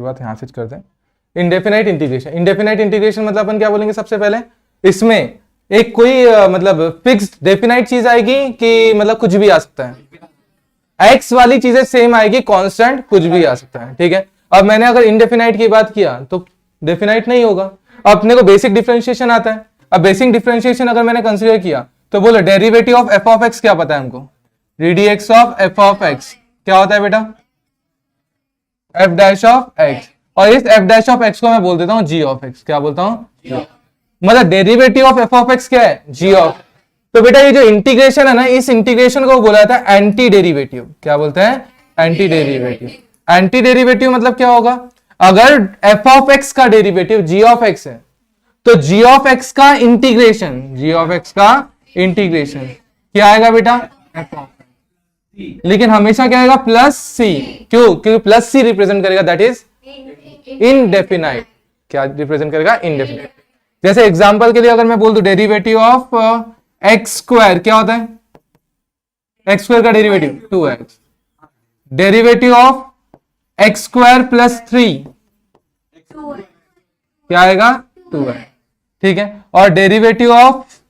शुरुआत यहाँ से करते हैं। इंडेफिनाइट इंटीग्रेशन, इंडेफिनाइट इंटीग्रेशन मतलब अपन क्या बोलेंगे सबसे पहले, इसमें एक कोई मतलब फिक्स्ड डेफिनाइट चीज आएगी कि मतलब कुछ भी आ सकता है, एक्स वाली चीजें सेम आएगी, कांस्टेंट कुछ भी आ सकता है, ठीक है। अब मैंने अगर इनडेफिनाइट की बात किया तो डेफिनाइट नहीं होगा। अपने को बेसिक डिफरेंशिएशन आता है। अब बेसिक डिफरेंशिएशन अगर मैंने कंसीडर किया तो बोलो derivative of F of x क्या पता है हमको, ddx of F of x क्या होता है बेटा, एफ डैश ऑफ एक्स, और इस एफ डैश ऑफ एक्स को मैं बोल देता हूं जी ऑफ एक्स, क्या बोलता हूं, मतलब derivative of F of x क्या है, जी ऑफ। तो बेटा ये जो इंटीग्रेशन है ना, इस इंटीग्रेशन को बोला जाता है एंटी डेरिवेटिव, क्या बोलते हैं, एंटी डेरिवेटिव। एंटी डेरिवेटिव मतलब क्या होगा, अगर एफ ऑफ एक्स का डेरिवेटिव जी ऑफ एक्स है तो जी ऑफ एक्स का इंटीग्रेशन, जी ऑफ एक्स का इंटीग्रेशन क्या आएगा बेटा, एफ ऑफ, लेकिन हमेशा क्या आएगा, प्लस सी, क्यों, क्योंकि प्लस सी रिप्रेजेंट करेगा दैट इज इनडेफिनाइट, क्या रिप्रेजेंट करेगा, इनडेफिनाइट। जैसे एग्जांपल के लिए अगर मैं बोल दूं डेरिवेटिव ऑफ एक्स स्क्वायर क्या होता है, एक्स स्क्वायर का derivative 2x, derivative of x square plus 3 क्या आएगा, 2x, ठीक है। और derivative of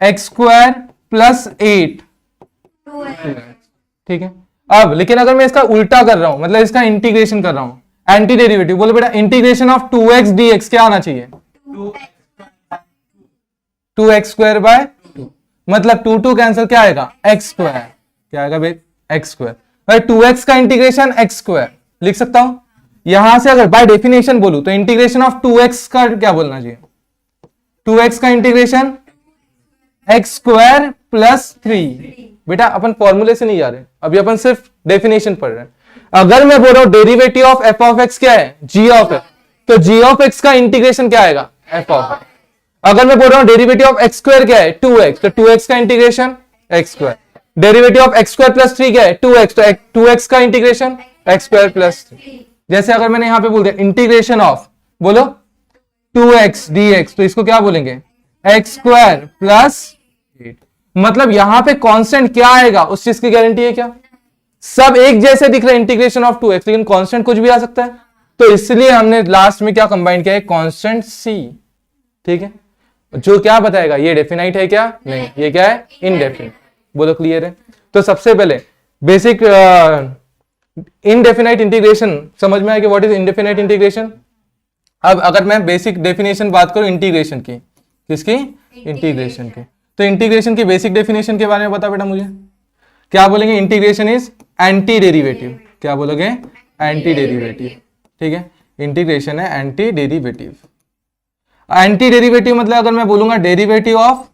x square plus 8, ठीक है। अब लेकिन अगर मैं इसका उल्टा कर रहा हूं, मतलब इसका इंटीग्रेशन कर रहा हूं, एंटी डेरिवेटिव, बोलो बेटा इंटीग्रेशन ऑफ 2x dx क्या आना चाहिए, 2x स्क्वायर बाय 2, मतलब 2 कैंसिल क्या आएगा, एक्स स्क्वायर, क्या आएगा भाई, एक्स स्क्वायर। 2x का इंटीग्रेशन एक्स स्क्वायर लिख सकता हूं। यहां से अगर बाय डेफिनेशन बोलूं तो इंटीग्रेशन ऑफ 2x का क्या बोलना चाहिए, 2x का इंटीग्रेशन एक्स स्क्वायर प्लस 3। बेटा अपन फॉर्मूले से नहीं जा रहे, अभी अपन सिर्फ डेफिनेशन पढ़ रहे हैं। अगर मैं बोल रहा हूं derivative of F of x क्या है, जी ऑफ एक्स, तो जी ऑफ एक्स का इंटीग्रेशन क्या आएगा, एफ ऑफ एक्स। अगर मैं बोल रहा हूं डेरिवेटिव ऑफ एक्स स्क्वायर क्या है, 2x, तो 2x का integration x square. Derivative of x square plus 3 क्या है, 2x, तो 2x का इंटीग्रेशन एक्स स्क्वायर प्लस 3। जैसे अगर मैंने यहां पे बोल दिया इंटीग्रेशन ऑफ, बोलो 2x dx, तो इसको क्या बोलेंगे, एक्स स्क्वायर प्लस 8। मतलब यहां पे कांस्टेंट क्या आएगा उस चीज की गारंटी है क्या, सब एक जैसे दिख रहे हैं इंटीग्रेशन ऑफ 2x, लेकिन कांस्टेंट कुछ भी आ सकता है। तो इसलिए हमने लास्ट में क्या कंबाइन किया है, कांस्टेंट c, ठीक है। जो क्या बताएगा ये डेफिनाइट है क्या, नहीं, ये क्या है, इनडेफिनाइट। बोलो क्लियर है। तो सबसे पहले बेसिक इनडेफिनाइट इंटीग्रेशन समझ में आया कि व्हाट इज इनडेफिनाइट इंटीग्रेशन। अब अगर मैं बेसिक डेफिनेशन बात करूं इंटीग्रेशन की, किसकी, इंटीग्रेशन की, तो इंटीग्रेशन की बेसिक डेफिनेशन के बारे में बता बेटा मुझे, क्या बोलेंगे, इंटीग्रेशन इज एंटी डेरिवेटिव, क्या बोलोगे, एंटी डेरिवेटिव, ठीक है। इंटीग्रेशन है एंटी डेरिवेटिव। एंटी डेरिवेटिव मतलब अगर मैं बोलूंगा derivative of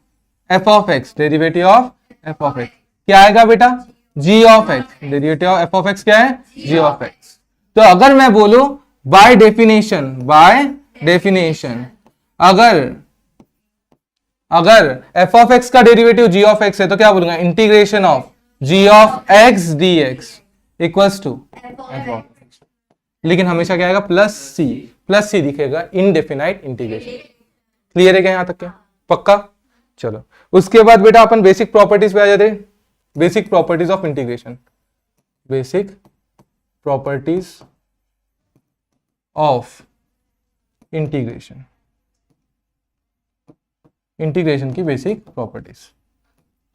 F of x, derivative of F of x क्या आएगा बेटा, g of x, derivative of F of x क्या है, जी ऑफ एक्स। तो अगर मैं बोलूं बाय डेफिनेशन, बाय डेफिनेशन अगर एफ ऑफ एक्स का डेरिवेटिव जी ऑफ एक्स है तो क्या बोलूंगा, integration of ji of x D x equals to f of x, लेकिन हमेशा क्या आएगा, प्लस सी दिखेगा, इनडेफिनाइट इंटीग्रेशन। क्लियर है क्या यहां तक, क्या पक्का। चलो उसके बाद बेटा अपन बेसिक प्रॉपर्टीज पे आ जाते हैं, basic properties of integration, basic properties of integration, integration की बेसिक प्रॉपर्टीज,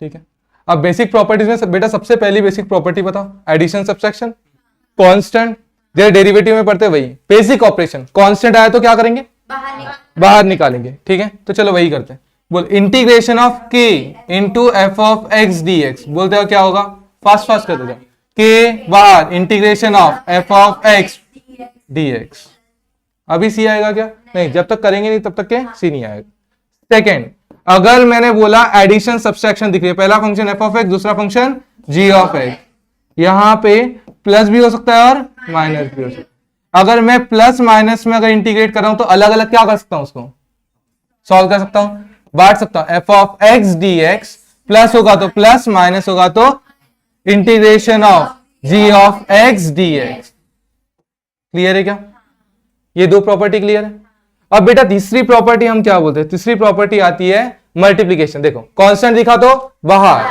ठीक है। अब बेसिक प्रॉपर्टीज में बेटा सबसे पहली बेसिक प्रॉपर्टी बताओ, एडिशन सब्ट्रैक्शन, कांस्टेंट, जैसे डेरिवेटिव में पढ़ते वही, बेसिक ऑपरेशन, कांस्टेंट आया तो क्या करेंगे, बाहर निकालेंगे, ठीक है। तो चलो वही करते हैं। बोल integration of k into F of x D x, बोलते हो क्या होगा, फास्ट करते जाओ, k बाहर, integration of F of x D x. अभी सी आएगा क्या, नहीं, जब तक करेंगे नहीं तब तक के सी नहीं आएगा। सेकेंड, अगर मैंने बोला एडिशन सब्सट्रैक्शन दिख रही है, पहला फंक्शन एफ ऑफ एक्स, दूसरा फंक्शन जी ऑफ एक्स, यहां पे प्लस भी हो सकता है और माइनस भी हो सकता है। अगर मैं प्लस माइनस में अगर इंटीग्रेट कर रहा हूं तो अलग अलग क्या कर सकता हूं, उसको सॉल्व कर सकता हूं, बांट सकता हूं। F of x D x plus होगा तो प्लस, माइनस होगा तो integration of ji of x D X. Clear है क्या, ये दो प्रॉपर्टी क्लियर है। अब बेटा तीसरी प्रॉपर्टी हम क्या बोलते हैं, तीसरी प्रॉपर्टी आती है मल्टीप्लीकेशन। देखो कांस्टेंट दिखा तो बाहर,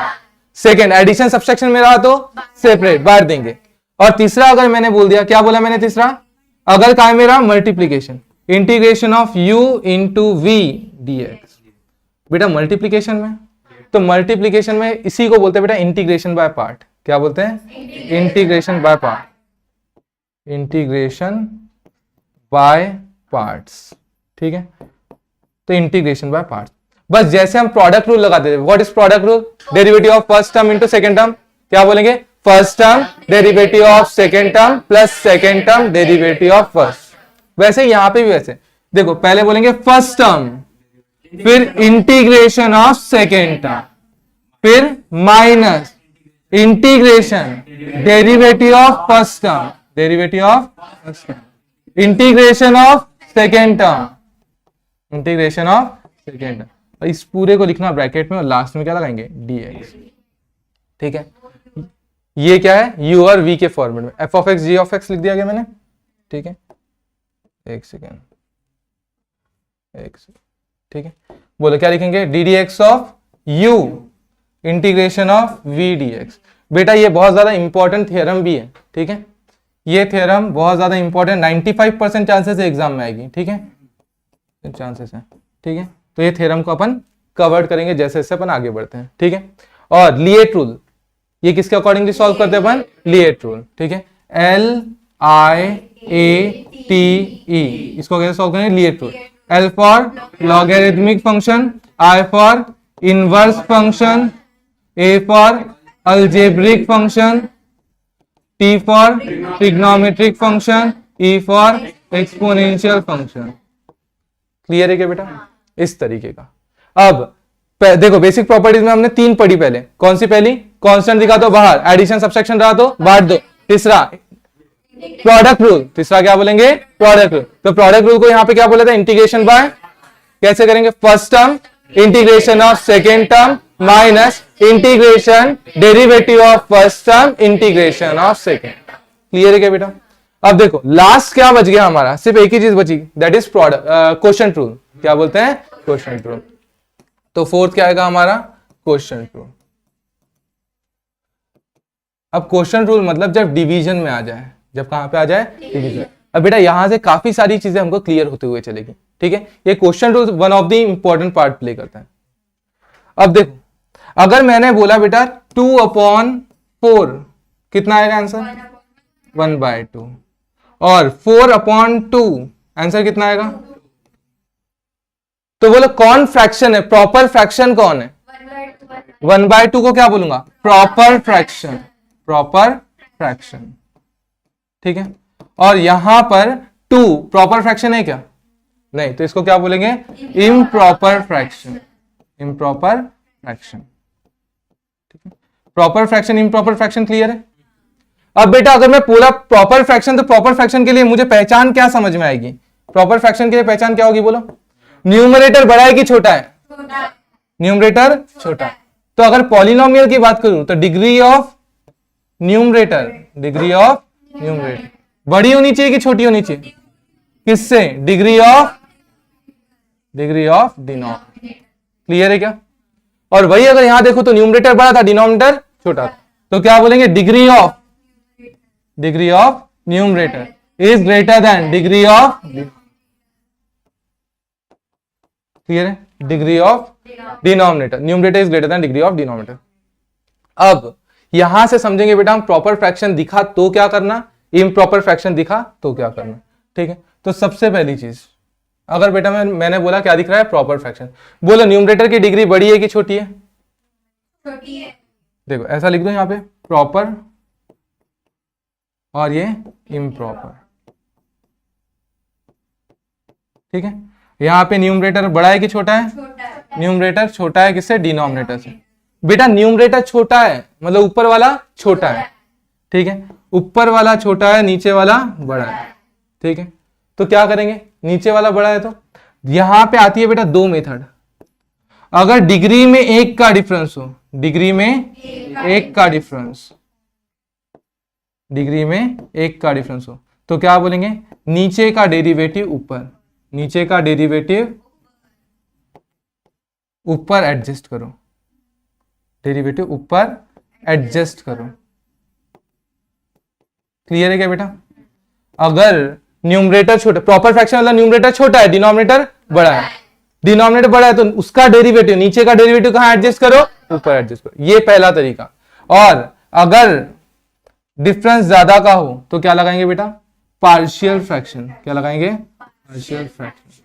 सेकेंड एडिशन सब्ट्रैक्शन में रहा तो सेपरेट, बाहर देंगे। और तीसरा अगर मैंने बोल दिया, क्या बोला मैंने तीसरा, अगर क्या है मेरा multiplication, integration of u into V dx, बेटा मल्टीप्लीकेशन में, तो मल्टीप्लीकेशन में इसी को बोलते हैं बेटा इंटीग्रेशन बाय पार्ट। क्या बोलते हैं? Integration by part, integration by parts. ठीक है, तो इंटीग्रेशन बाय पार्ट्स। बस जैसे हम प्रोडक्ट रूल लगाते थे, what is product rule? Derivative of first term into second term. क्या बोलेंगे? First term derivative of second term plus second term derivative of first. वैसे यहां पे भी वैसे देखो, पहले बोलेंगे फर्स्ट टर्म, फिर इंटीग्रेशन ऑफ सेकंड टर्म, फिर minus integration derivative of first term, derivative of first term, integration of second term, integration of second term. इस पूरे को लिखना ब्रैकेट में और लास्ट में क्या लगाएंगे? dx। ठीक है, ये क्या है? u और v के फॉर्मेट में f of x g of x लिख दिया गया मैंने। ठीक है, एक सेकेंड, ठीक है, बोलो क्या लिखेंगे? ddx of u integration of v dx। बेटा ये बहुत ज्यादा इंपॉर्टेंट थ्योरम भी है। ठीक है, ये थ्योरम बहुत ज्यादा इंपॉर्टेंट, 95% चांसेस है एग्जाम में आएगी। ठीक है, चांसेस है। ठीक है, तो ये थ्योरम को अपन कवर करेंगे जैसे जैसे अपन आगे बढ़ते हैं। ठीक है, और लिएट रूल, ये किसके अकॉर्डिंगली सॉल्व करते हैं अपन? लिएट रूल। ठीक है, LIATE, इसको कैसे सॉल्व करेंगे? LIATE rule. L for logarithmic function, I for inverse function, A for algebraic function, T for trigonometric function, E for exponential function. Clear है क्या बेटा? इस तरीके का। अब देखो बेसिक प्रॉपर्टीज में हमने 3 पढ़ी पहले। कौन सी पहली? कांस्टेंट दिखा दो बाहर, एडिशन सब्सट्रैक्शन रहा तो बांट दो। तीसरा प्रोडक्ट रूल, तीसरा क्या बोलेंगे? Product rule. तो प्रोडक्ट रूल को यहां पे क्या बोला था? इंटीग्रेशन बाय, कैसे करेंगे? First term integration of second term minus integration derivative of first term integration of second. Clear है क्या बेटा? अब देखो लास्ट क्या बच गया हमारा? सिर्फ एक ही चीज बची, that is product quotient rule. क्या बोलते हैं? Quotient rule. तो फोर्थ क्या आएगा हमारा? Quotient rule. अब क्वोशंट रूल मतलब जब डिवीजन में आ जाए, जब कहां पे आ जाए? डिवीजन। अब बेटा यहां से काफी सारी चीजें हमको क्लियर होते हुए चलेगी। ठीक है, ये quotient rule one of the important part play करता है। अब देखो, अगर मैंने बोला बेटा 2/4 कितना आएगा आंसर? 1/2। और 4/2 आंसर कितना आएगा? तो बोलो कौन फ्रैक्शन है? प्रॉपर फ्रैक्शन कौन है? 1/2 को क्या बोलूंगा? Proper fraction, proper fraction. ठीक है, और यहां पर 2 प्रॉपर फ्रैक्शन है क्या? नहीं, तो इसको क्या बोलेंगे? Improper fraction, improper fraction. ठीक है, proper fraction, improper fraction. Clear है? अब बेटा अगर मैं पूरा प्रॉपर फ्रैक्शन, तो प्रॉपर फ्रैक्शन के लिए मुझे पहचान क्या समझ में आएगी? प्रॉपर फ्रैक्शन के लिए पहचान क्या होगी? बोलो। न्यूमरेटर बड़ा है कि छोटा है? न्यूमरेटर छोटा है। तो अगर पॉलिनोमियल की बात करूं तो degree of numerator, degree of numerator बड़ी होनी चाहिए कि छोटी होनी चाहिए? किससे? Degree of denominator. क्लियर है क्या? और वही अगर यहां देखो तो न्यूमरेटर बड़ा था, डिनोमिनेटर छोटा था, तो क्या बोलेंगे? Degree of numerator is greater than degree of. Clear है? Degree of denominator, numerator is greater than degree of denominator. अब यहां से समझेंगे बेटा हम प्रॉपर फ्रैक्शन दिखा तो क्या करना, इम्प्रॉपर फ्रैक्शन दिखा तो क्या करना। ठीक है, तो सबसे पहली चीज अगर बेटा मैंने बोला क्या दिख रहा है? Proper fraction. बोलो न्यूमरेटर की डिग्री बड़ी है कि छोटी है? छोटी है। देखो ऐसा लिख दो यहां पे, प्रॉपर और ये इम्प्रॉपर। ठीक है, यहां पे न्यूमरेटर बड़ा है कि छोटा है? न्यूमरेटर छोटा है किससे? डिनोमिनेटर से। बेटा न्यूमरेटर छोटा है मतलब ऊपर वाला छोटा है। ठीक है, ऊपर वाला छोटा है, नीचे वाला बड़ा है। ठीक है, तो क्या करेंगे? नीचे वाला बड़ा है तो यहां पे आती है बेटा 2 मेथड। अगर डिग्री में 1 का डिफरेंस हो, डिग्री में 1 का डिफरेंस, डिग्री में 1 का डिफरेंस हो तो क्या बोलेंगे? नीचे का डेरिवेटिव ऊपर, नीचे का डेरिवेटिव ऊपर एडजस्ट करो, डेरिवेटिव ऊपर एडजस्ट करो। क्लियर है क्या बेटा? अगर न्यूमरेटर छोटा, प्रॉपर फ्रैक्शन मतलब न्यूमरेटर छोटा है, डिनोमिनेटर बड़ा है। डिनोमिनेटर बड़ा है तो उसका डेरिवेटिव, नीचे का डेरिवेटिव कहां एडजस्ट करो, ऊपर एडजस्ट करो। ये पहला तरीका। और अगर डिफरेंस ज्यादा का हो तो क्या लगाएंगे बेटा, पार्शियल फ्रैक्शन। क्या लगाएंगे, पार्शियल फ्रैक्शन।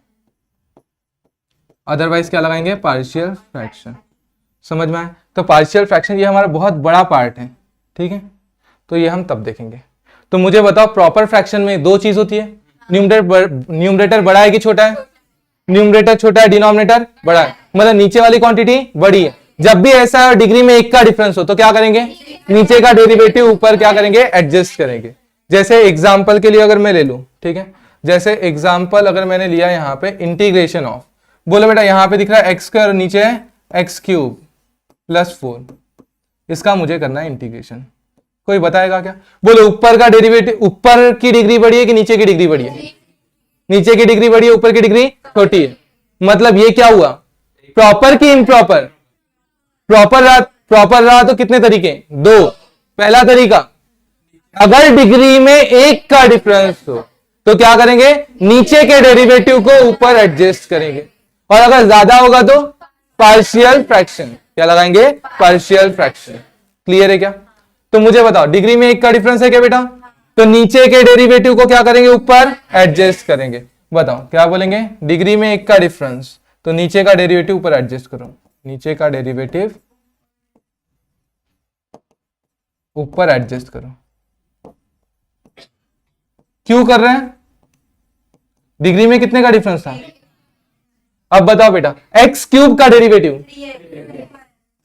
अदरवाइज क्या लगाएंगे, पार्शियल फ्रैक्शन। समझ में आए? तो पार्शियल फ्रैक्शन ये हमारा बहुत बड़ा पार्ट है, ठीक है। तो ये हम तब देखेंगे। तो मुझे बताओ, प्रॉपर फ्रैक्शन में दो चीज होती है, न्यूमरेटर बड़ा है कि छोटा है, न्यूमरेटर छोटा है, डिनोमिनेटर बड़ा है, मतलब नीचे वाली क्वांटिटी बड़ी है। जब भी ऐसा डिग्री में 1 का डिफरेंस हो तो क्या करेंगे, नीचे का डेरिवेटिव ऊपर क्या करेंगे, एडजस्ट करेंगे। जैसे एग्जांपल के लिए अगर मैं ले लूं, ठीक है, जैसे एग्जांपल अगर मैंने लिया यहाँ पे इंटीग्रेशन ऑफ, बोलो बेटा यहाँ पे दिख रहा है एक्स स्क्वायर और नीचे है एक्स क्यूब प्लस 4, इसका मुझे करना है इंटीग्रेशन। कोई बताएगा क्या? बोलो ऊपर का डेरिवेटिव, ऊपर की डिग्री बड़ी है कि नीचे की डिग्री बड़ी है? नीचे की डिग्री बड़ी है, ऊपर की डिग्री छोटी है। मतलब ये क्या हुआ, प्रॉपर की इम्प्रॉपर? प्रॉपर रहा तो कितने तरीके, 2। पहला तरीका, अगर डिग्री में 1 का डिफरेंस हो तो क्या करेंगे, नीचे के डेरिवेटिव को ऊपर एडजस्ट करेंगे। और अगर ज्यादा होगा तो पार्शियल फ्रैक्शन। क्या लगाएंगे, पार्शियल फ्रैक्शन। क्लियर है क्या? तो मुझे बताओ, डिग्री में 1 का डिफरेंस है क्या बेटा, तो नीचे के डेरिवेटिव को क्या करेंगे, ऊपर एडजस्ट करेंगे। बताओ क्या बोलेंगे, डिग्री में 1 का डिफरेंस तो नीचे का डेरिवेटिव ऊपर एडजस्ट करो, नीचे का डेरिवेटिव ऊपर एडजस्ट करो। क्यों कर रहे हैं, डिग्री में कितने का डिफरेंस था? अब बताओ बेटा, एक्स क्यूब का डेरिवेटिव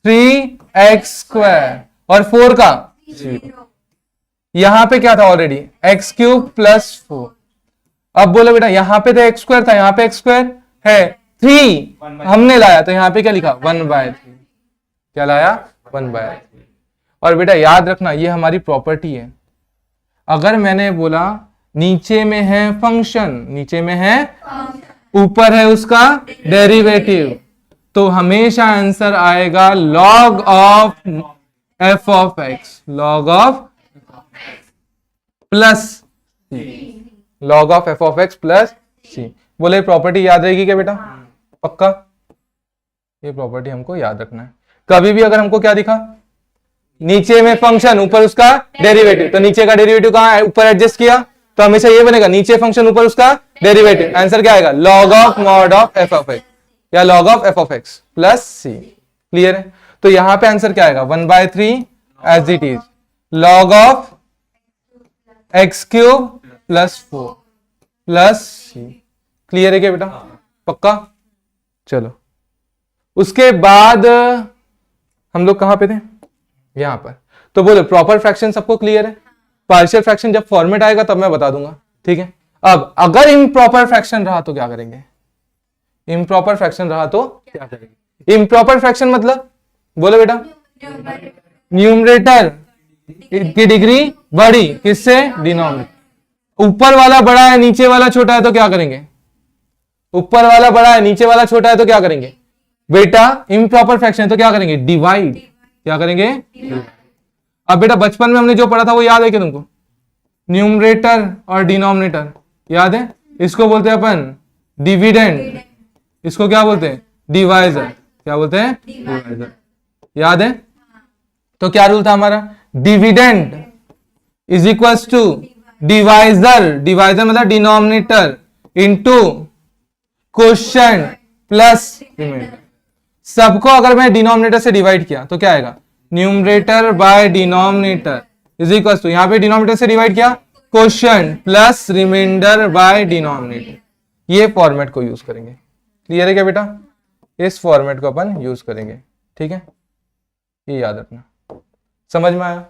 3x स्क्वायर और 4 का 0। यहां पे क्या था ऑलरेडी, एक्स क्यूब प्लस 4। अब बोलो बेटा यहां पे तो एक्स स्क्वायर था, यहां पे एक्स स्क्वायर है, 3 हमने लाया तो यहां पे क्या लिखा, 1/3। क्या लाया, 1/3। और बेटा याद रखना ये हमारी प्रॉपर्टी है। अगर मैंने बोला नीचे में है फंक्शन, नीचे में है, ऊपर है उसका डेरिवेटिव, तो हमेशा आंसर आएगा log of f of x, log of plus c, log of f of x plus c। बोले प्रॉपर्टी याद रहेगी क्या बेटा, पक्का? ये प्रॉपर्टी हमको याद रखना है। कभी भी अगर हमको क्या दिखा, नीचे में फंक्शन ऊपर उसका डेरिवेटिव, तो नीचे का डेरिवेटिव कहां है, ऊपर एडजस्ट किया, तो हमेशा ये बनेगा नीचे फंक्शन ऊपर उसका डेरिवेटिव। आंसर क्या आएगा, log of mod of f of x या log of f of x plus c। Clear है? तो यहां पे आंसर क्या आएगा, 1/3 as it is log of x cube plus 4 plus c। Clear है क्या बेटा, पक्का? चलो उसके बाद हम लोग कहां पे थे, यहां पर। तो बोलो प्रॉपर फ्रैक्शन सबको क्लियर है, पार्शियल फ्रैक्शन जब फॉर्मेट आएगा तब मैं बता दूंगा, ठीक है। अब अगर इम्प्रॉपर फ्रैक्शन रहा तो क्या करेंगे, इम्प्रॉपर फ्रैक्शन रहा तो क्या करेंगे? इम्प्रॉपर फ्रैक्शन मतलब बोलो बेटा, न्यूमरेटर की डिग्री बड़ी, किससे, डिनोमिनेटर। ऊपर वाला बड़ा है नीचे वाला छोटा है तो क्या करेंगे, ऊपर वाला बड़ा है नीचे वाला छोटा है तो क्या करेंगे बेटा, इम्प्रॉपर फ्रैक्शन है तो क्या करेंगे, डिवाइड। क्या करेंगे, अब बेटा बचपन में हमने जो पढ़ा था वो याद है क्या तुमको, न्यूमरेटर और डिनोमिनेटर याद है? इसको बोलते हैं अपन डिविडेंड, इसको क्या बोलते हैं, डिवाइजर। क्या बोलते हैं, डिवाइजर। याद है? तो क्या रूल था हमारा, dividend is equals to divisor, divisor मतलब denominator into quotient plus remainder. सबको अगर मैं डिनोमिनेटर से डिवाइड किया तो क्या आएगा, numerator by denominator is equals to, यहां पे डिनोमिनेटर से डिवाइड किया quotient plus remainder by denominator. ये फॉर्मेट को यूज करेंगे। क्लियर है क्या बेटा, इस फॉर्मेट को अपन यूज करेंगे, ठीक है, ये याद रखना। समझ में आया?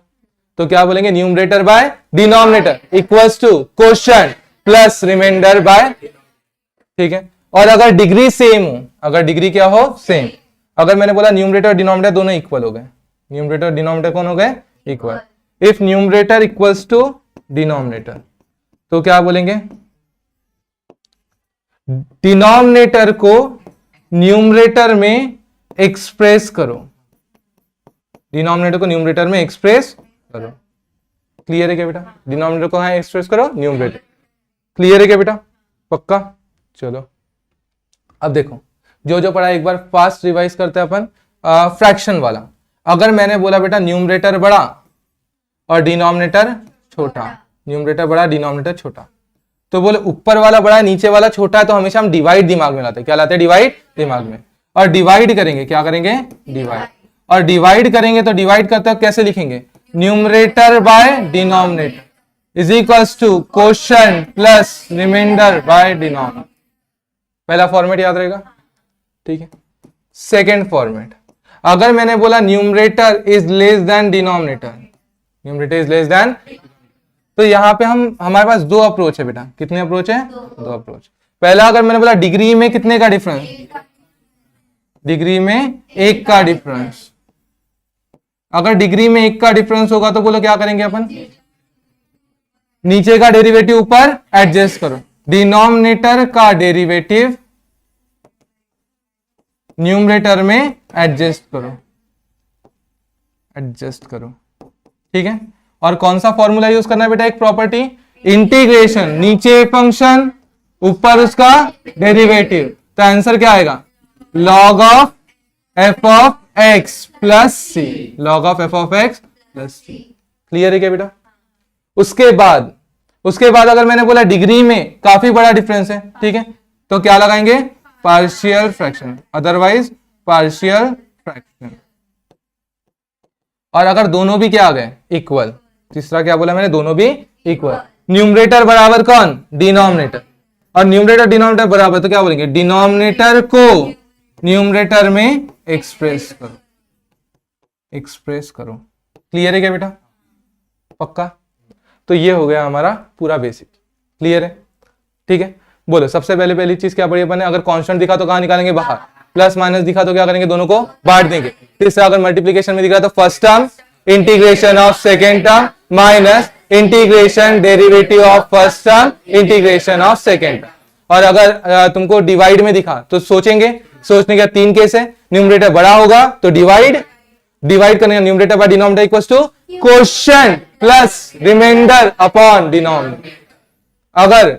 तो क्या बोलेंगे, numerator by denominator equals to quotient plus remainder by, ठीक है। और अगर डिग्री सेम हो, अगर डिग्री क्या हो, सेम, अगर मैंने बोला न्यूमरेटर और डिनोमिनेटर दोनों इक्वल हो गए, न्यूमरेटर डिनोमिनेटर कौन हो गए, equal. If numerator equals to denominator तो क्या बोलेंगे, डिनोमिनेटर को न्यूमरेटर में एक्सप्रेस करो, डिनोमिनेटर को न्यूमरेटर में एक्सप्रेस करो। क्लियर है क्या बेटा, डिनोमिनेटर को एक्सप्रेस करो न्यूमरेटर। क्लियर है क्या बेटा? पक्का? चलो अब देखो, जो जो पढ़ा एक बार फास्ट रिवाइज करते हैं अपन। फ्रैक्शन वाला, अगर मैंने बोला बेटा न्यूमरेटर बड़ा और डिनोमिनेटर छोटा, न्यूमरेटर बड़ा डिनोमिनेटर छोटा, तो बोले ऊपर वाला बड़ा नीचे वाला छोटा है, तो हमेशा हम डिवाइड दिमाग में लाते हैं। क्या लाते हैं? डिवाइड दिमाग में। और डिवाइड करेंगे, क्या करेंगे? डिवाइड। और डिवाइड करेंगे तो डिवाइड करते वक्त कैसे लिखेंगे? Numerator by denominator is equals to quotient plus remainder by denominator. पहला फॉर्मेट याद रहेगा, ठीक है। सेकेंड फॉर्मेट, अगर मैंने बोला numerator is less than denominator, numerator is less than, तो यहां पे हमारे पास दो अप्रोच है बेटा। कितने अप्रोच है? दो अप्रोच। पहला, अगर मैंने बोला डिग्री में कितने का डिफरेंस, डिग्री में 1 का डिफरेंस। अगर डिग्री में 1 का डिफरेंस होगा तो बोलो क्या करेंगे अपन? नीचे का डेरिवेटिव ऊपर एडजस्ट करो, डिनोमिनेटर का डेरिवेटिव न्यूमरेटर में एडजस्ट करो, एडजस्ट करो, ठीक है। और कौन सा फॉर्मूला यूज करना है बेटा? एक प्रॉपर्टी, इंटीग्रेशन, नीचे फंक्शन ऊपर उसका डेरिवेटिव, तो आंसर क्या आएगा? Log of F of x plus C, log of F of x plus C. Clear है क्या बेटा? उसके बाद अगर मैंने बोला डिग्री में काफी बड़ा डिफरेंस है, ठीक है, तो क्या लगाएंगे? Partial fraction, otherwise partial fraction. और अगर दोनों भी क्या आ गए? इक्वल। तीसरा क्या बोला मैंने? दोनों भी इक्वल। न्यूमरेटर बराबर कौन? डिनोमिनेटर। और न्यूमरेटर डिनोमिनेटर बराबर, तो क्या बोलेंगे? डिनोमिनेटर को न्यूमरेटर में एक्सप्रेस करो, एक्सप्रेस करो। क्लियर है क्या बेटा? पक्का? तो ये हो गया हमारा पूरा बेसिक। क्लियर है? ठीक है, बोलो सबसे पहली चीज क्या पढ़ी अपन ने? अगर कांस्टेंट दिखा तो कहां निकालेंगे? बाहर। प्लस माइनस दिखा तो क्या करेंगे? दोनों को बांट देंगे। तीसरा, अगर मल्टीप्लिकेशन में दिख रहा तो first term integration of second term minus integration derivative of first term integration of second term. और अगर तुमको डिवाइड में दिखा तो सोचने का 3 केस है। न्यूमरेटर बड़ा होगा तो डिवाइड करने का, numerator by denominator equals to quotient plus remainder upon denominator. अगर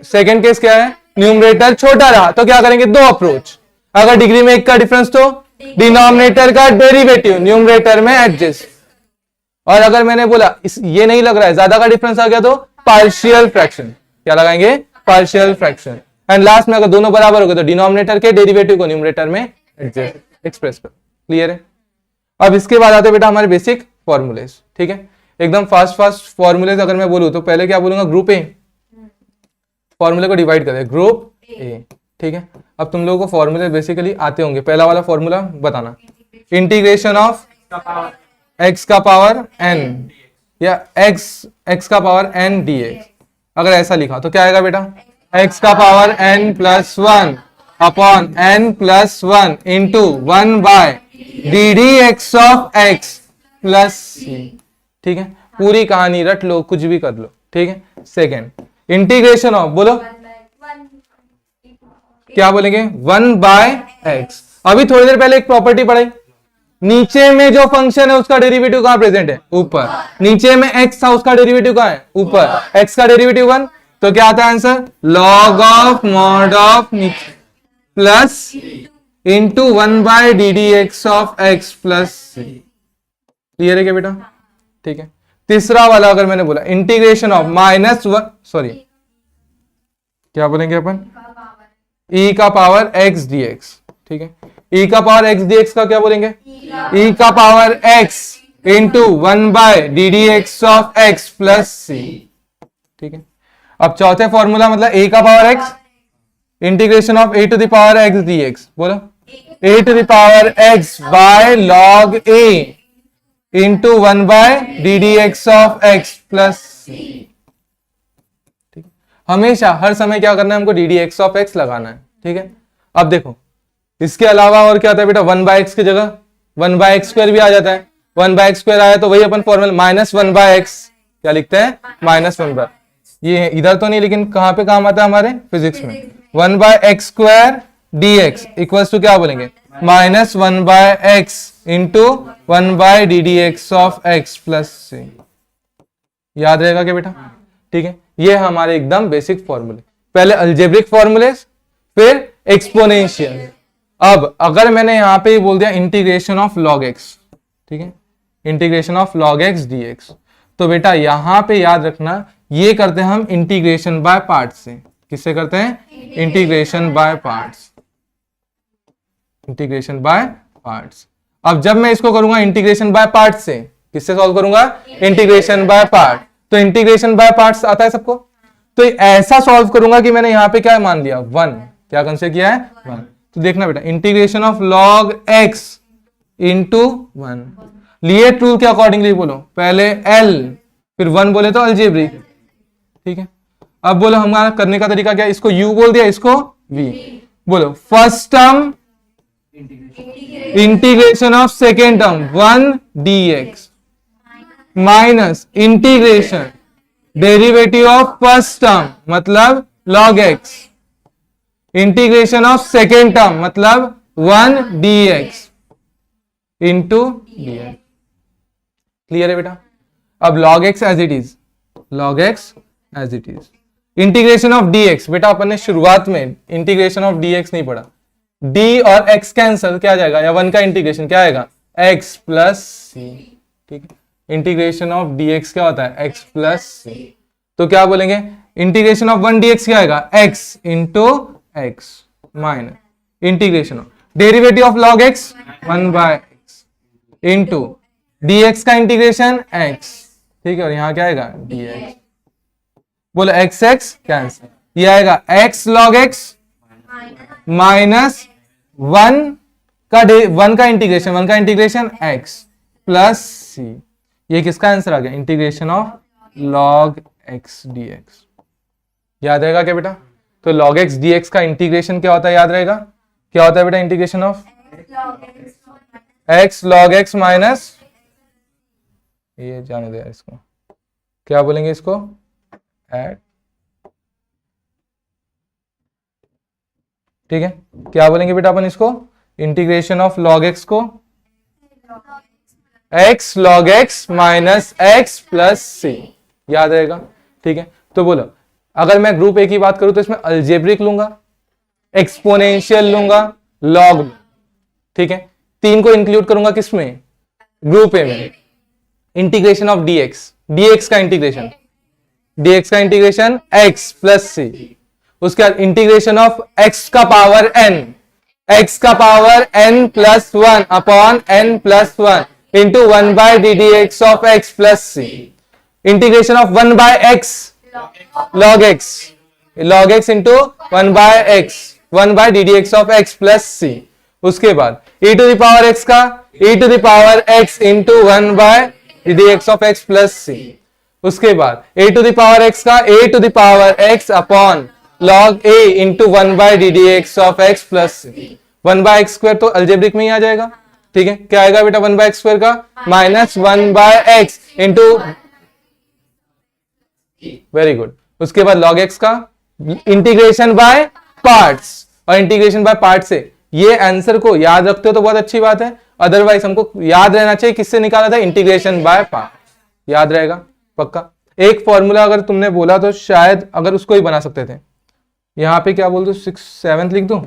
सेकेंड केस क्या है? न्यूमरेटर छोटा रहा तो क्या करेंगे? दो अप्रोच। अगर डिग्री में 1 का डिफरेंस तो डिनोमिनेटर का डेरिवेटिव न्यूमरेटर में एडजस्ट। और अगर मैंने बोला ये नहीं लग रहा है, ज्यादा का डिफरेंस आ गया तो पार्शियल फ्रैक्शन। क्या लगाएंगे? Partial fraction. एंड लास्ट में अगर दोनों बराबर हो गए तो डिनोमिनेटर के डेरिवेटिव को न्यूमरेटर में एडजस्ट एक्सप्रेस करो। क्लियर है? अब इसके बाद आते बेटा हमारे बेसिक फॉर्मूलेज। ठीक है, एकदम फास्ट फॉर्मूलेज अगर मैं बोलूं तो पहले क्या बोलूंगा? ग्रुप ए, फॉर्मूले को डिवाइड करें ग्रुप ए। ठीक है, अब तुम लोगों को फॉर्मूले बेसिकली आते होंगे। पहला वाला फॉर्मूला बताना, इंटीग्रेशन ऑफ x का पावर n या x का पावर n dx। अगर ऐसा लिखा तो क्या आएगा बेटा? x का power n plus 1 upon n plus 1 into 1 by D D x of x plus c। ठीक है, पूरी कहानी रट लो, कुछ भी कर लो। ठीक है, सेकेंड इंटीग्रेशन ऑफ, बोलो क्या बोलेंगे? 1 बाय एक्स। अभी थोड़ी देर पहले एक प्रॉपर्टी पढ़ाई, नीचे में जो फंक्शन है उसका डेरिवेटिव कहां प्रेजेंट है? ऊपर। नीचे में x था, उसका डेरिवेटिव कहां है? ऊपर। x का डेरिवेटिव 1, तो क्या आता है answer? Log of mod of plus into 1 by D D x of x plus C. Clear है क्या बेटा? ठीक है, तीसरा वाला अगर मैंने बोला इंटीग्रेशन ऑफ -1, सॉरी क्या बोलेंगे अपन? e का पावर x dx। ठीक है, e का पावर x dx का क्या बोलेंगे? e का power x into 1 by D D x of x plus c. ठीक है, अब चौथे फॉर्मूला मतलब a का power x integration of a to the power x dx। बोलो a to the power x by log a into 1 by D D x of x plus c. हमेशा हर समय क्या करना है हमको? D D x of x लगाना है। ठीक है, अब देखो इसके अलावा और क्या आता है बेटा? 1 बाय एक्स की जगह 1 बाय एक्स स्क्वायर भी आ जाता है। 1 बाय एक्स स्क्वायर आया तो वही अपन फॉर्मूला -1 बाय एक्स क्या लिखते हैं? -1 बाय, ये इधर तो नहीं लेकिन कहां पे काम आता है हमारे फिजिक्स में? 1 by x square d x equals to क्या बोलेंगे? -1 by x into 1 by D D x of x plus c. याद रहेगा क्या बेटा? ठीक है, ये हमारे एकदम बेसिक फॉर्मूले, पहले अलजेब्रिक फॉर्मूले फिर एक्सपोनेंशियल। अब अगर मैंने यहां पे बोल दिया इंटीग्रेशन ऑफ लॉग एक्स, ठीक है, integration of log X DX, तो बेटा यहां पे याद रखना ये करते हैं हम इंटीग्रेशन बाय पार्ट्स से। किससे करते हैं? Integration by parts, integration by parts. अब जब मैं इसको करूंगा इंटीग्रेशन बाय पार्ट्स से, किससे सॉल्व करूंगा? Integration by part. तो इंटीग्रेशन बाय पार्ट्स आता है सबको, तो ऐसा सॉल्व करूंगा कि मैंने यहां पे क्या मान लिया? 1। क्या कंसीडर किया है? 1। तो देखना बेटा, integration of log x into 1, लिए ट्रू के अकॉर्डिंगली बोलो, पहले एल फिर 1 बोले तो अलजेब्रिक, ठीक है। अब बोलो हमारा करने का तरीका क्या है? इसको u बोल दिया, इसको v। बोलो first term integration of second term 1 dx minus integration derivative of first term मतलब log x, integration of second term मतलब 1 dx इंटू dx। क्लियर है बेटा? अब log x as it is, log x as it is, integration of dx। बेटा अपन ने शुरुआत में integration of dx नहीं पढ़ा, d और x कैंसल, क्या आ जाएगा? या 1 का इंटीग्रेशन क्या आएगा? x प्लस सी, ठीक है। इंटीग्रेशन ऑफ dx क्या होता है? x plus c. तो क्या बोलेंगे? इंटीग्रेशन ऑफ 1 dx क्या आएगा? x into x minus integration of derivative of log x 1 by x into dx का इंटीग्रेशन x, ठीक है, और यहां क्या आएगा? dx। बोलो x x कैंसिल, ये आएगा x log x माइनस 1 का इंटीग्रेशन x प्लस c। ये किसका आंसर आ गया? Integration of log x dx। याद रहेगा क्या बेटा? तो log x dx का इंटीग्रेशन क्या होता है? याद रहेगा क्या होता है बेटा? Integration of x log x minus, ये जाने दे इसको, क्या बोलेंगे इसको? एट, ठीक है, क्या बोलेंगे बेटा अपन इसको? इंटीग्रेशन ऑफ log x को x log x minus x plus c। याद रहेगा, ठीक है। तो बोलो अगर मैं ग्रुप ए की बात करूं तो इसमें अलजेब्रिक लूंगा, एक्सपोनेंशियल लूंगा, लॉग, ठीक है। 3 को इंक्लूड करूंगा किसमें? ग्रुप ए में। इंटीग्रेशन ऑफ dx, dx का इंटीग्रेशन, dx का इंटीग्रेशन x प्लस c, उसके बाद इंटीग्रेशन ऑफ x का पावर n, x का power n plus 1 upon n plus 1 into 1 by D D x of x plus c, integration of 1 by x log x into 1 by x 1 by D D x of x plus c, उसके बाद e to the power x का e to the power x into 1 by D D x of x plus c, उसके बाद a to the power x का a to the power x upon log a into 1 by D D x of x plus c। 1 by x square तो algebraic में ही आ जाएगा, ठीक है। क्या आएगा बेटा 1 बाय एक्स स्क्वायर का? Minus 1 by x into, very good. उसके बाद log x का इंटीग्रेशन बाय पार्ट्स, और इंटीग्रेशन बाय पार्ट से ये आंसर को याद रखते हो तो बहुत अच्छी बात है, अदरवाइज हमको याद रहना चाहिए किससे निकाला था? Integration by part. याद रहेगा पक्का? एक फॉर्मूला अगर तुमने बोला तो शायद अगर उसको ही बना सकते थे। यहां पे क्या बोल दो? 7th लिख दो।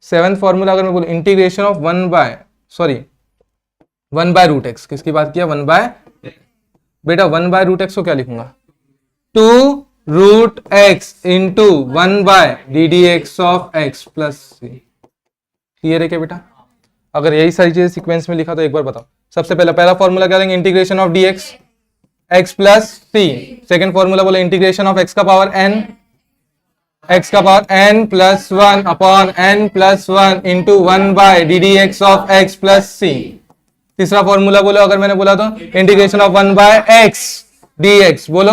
7th फॉर्मूला अगर मैं बोलूं integration of 1 by root x, किसकी बात किया? 1 बाय, बेटा 1 बाय रूट एक्स को क्या लिखूंगा? 2 root x into 1 by D D x of x plus C. Clear है क्या बेटा? अगर यही सारी चीजें सीक्वेंस में लिखा तो एक बार बताओ। सबसे पहला फॉर्मूला क्या लेंगे? Integration of d x x plus c. Second formula बोले इंटीग्रेशन ऑफ एक्स का पावर n, x का power n plus 1 upon n plus 1 into 1 by D D x of x plus c. तीसरा formula बोलो अगर मैंने बोला तो integration of 1 by x dx, बोलो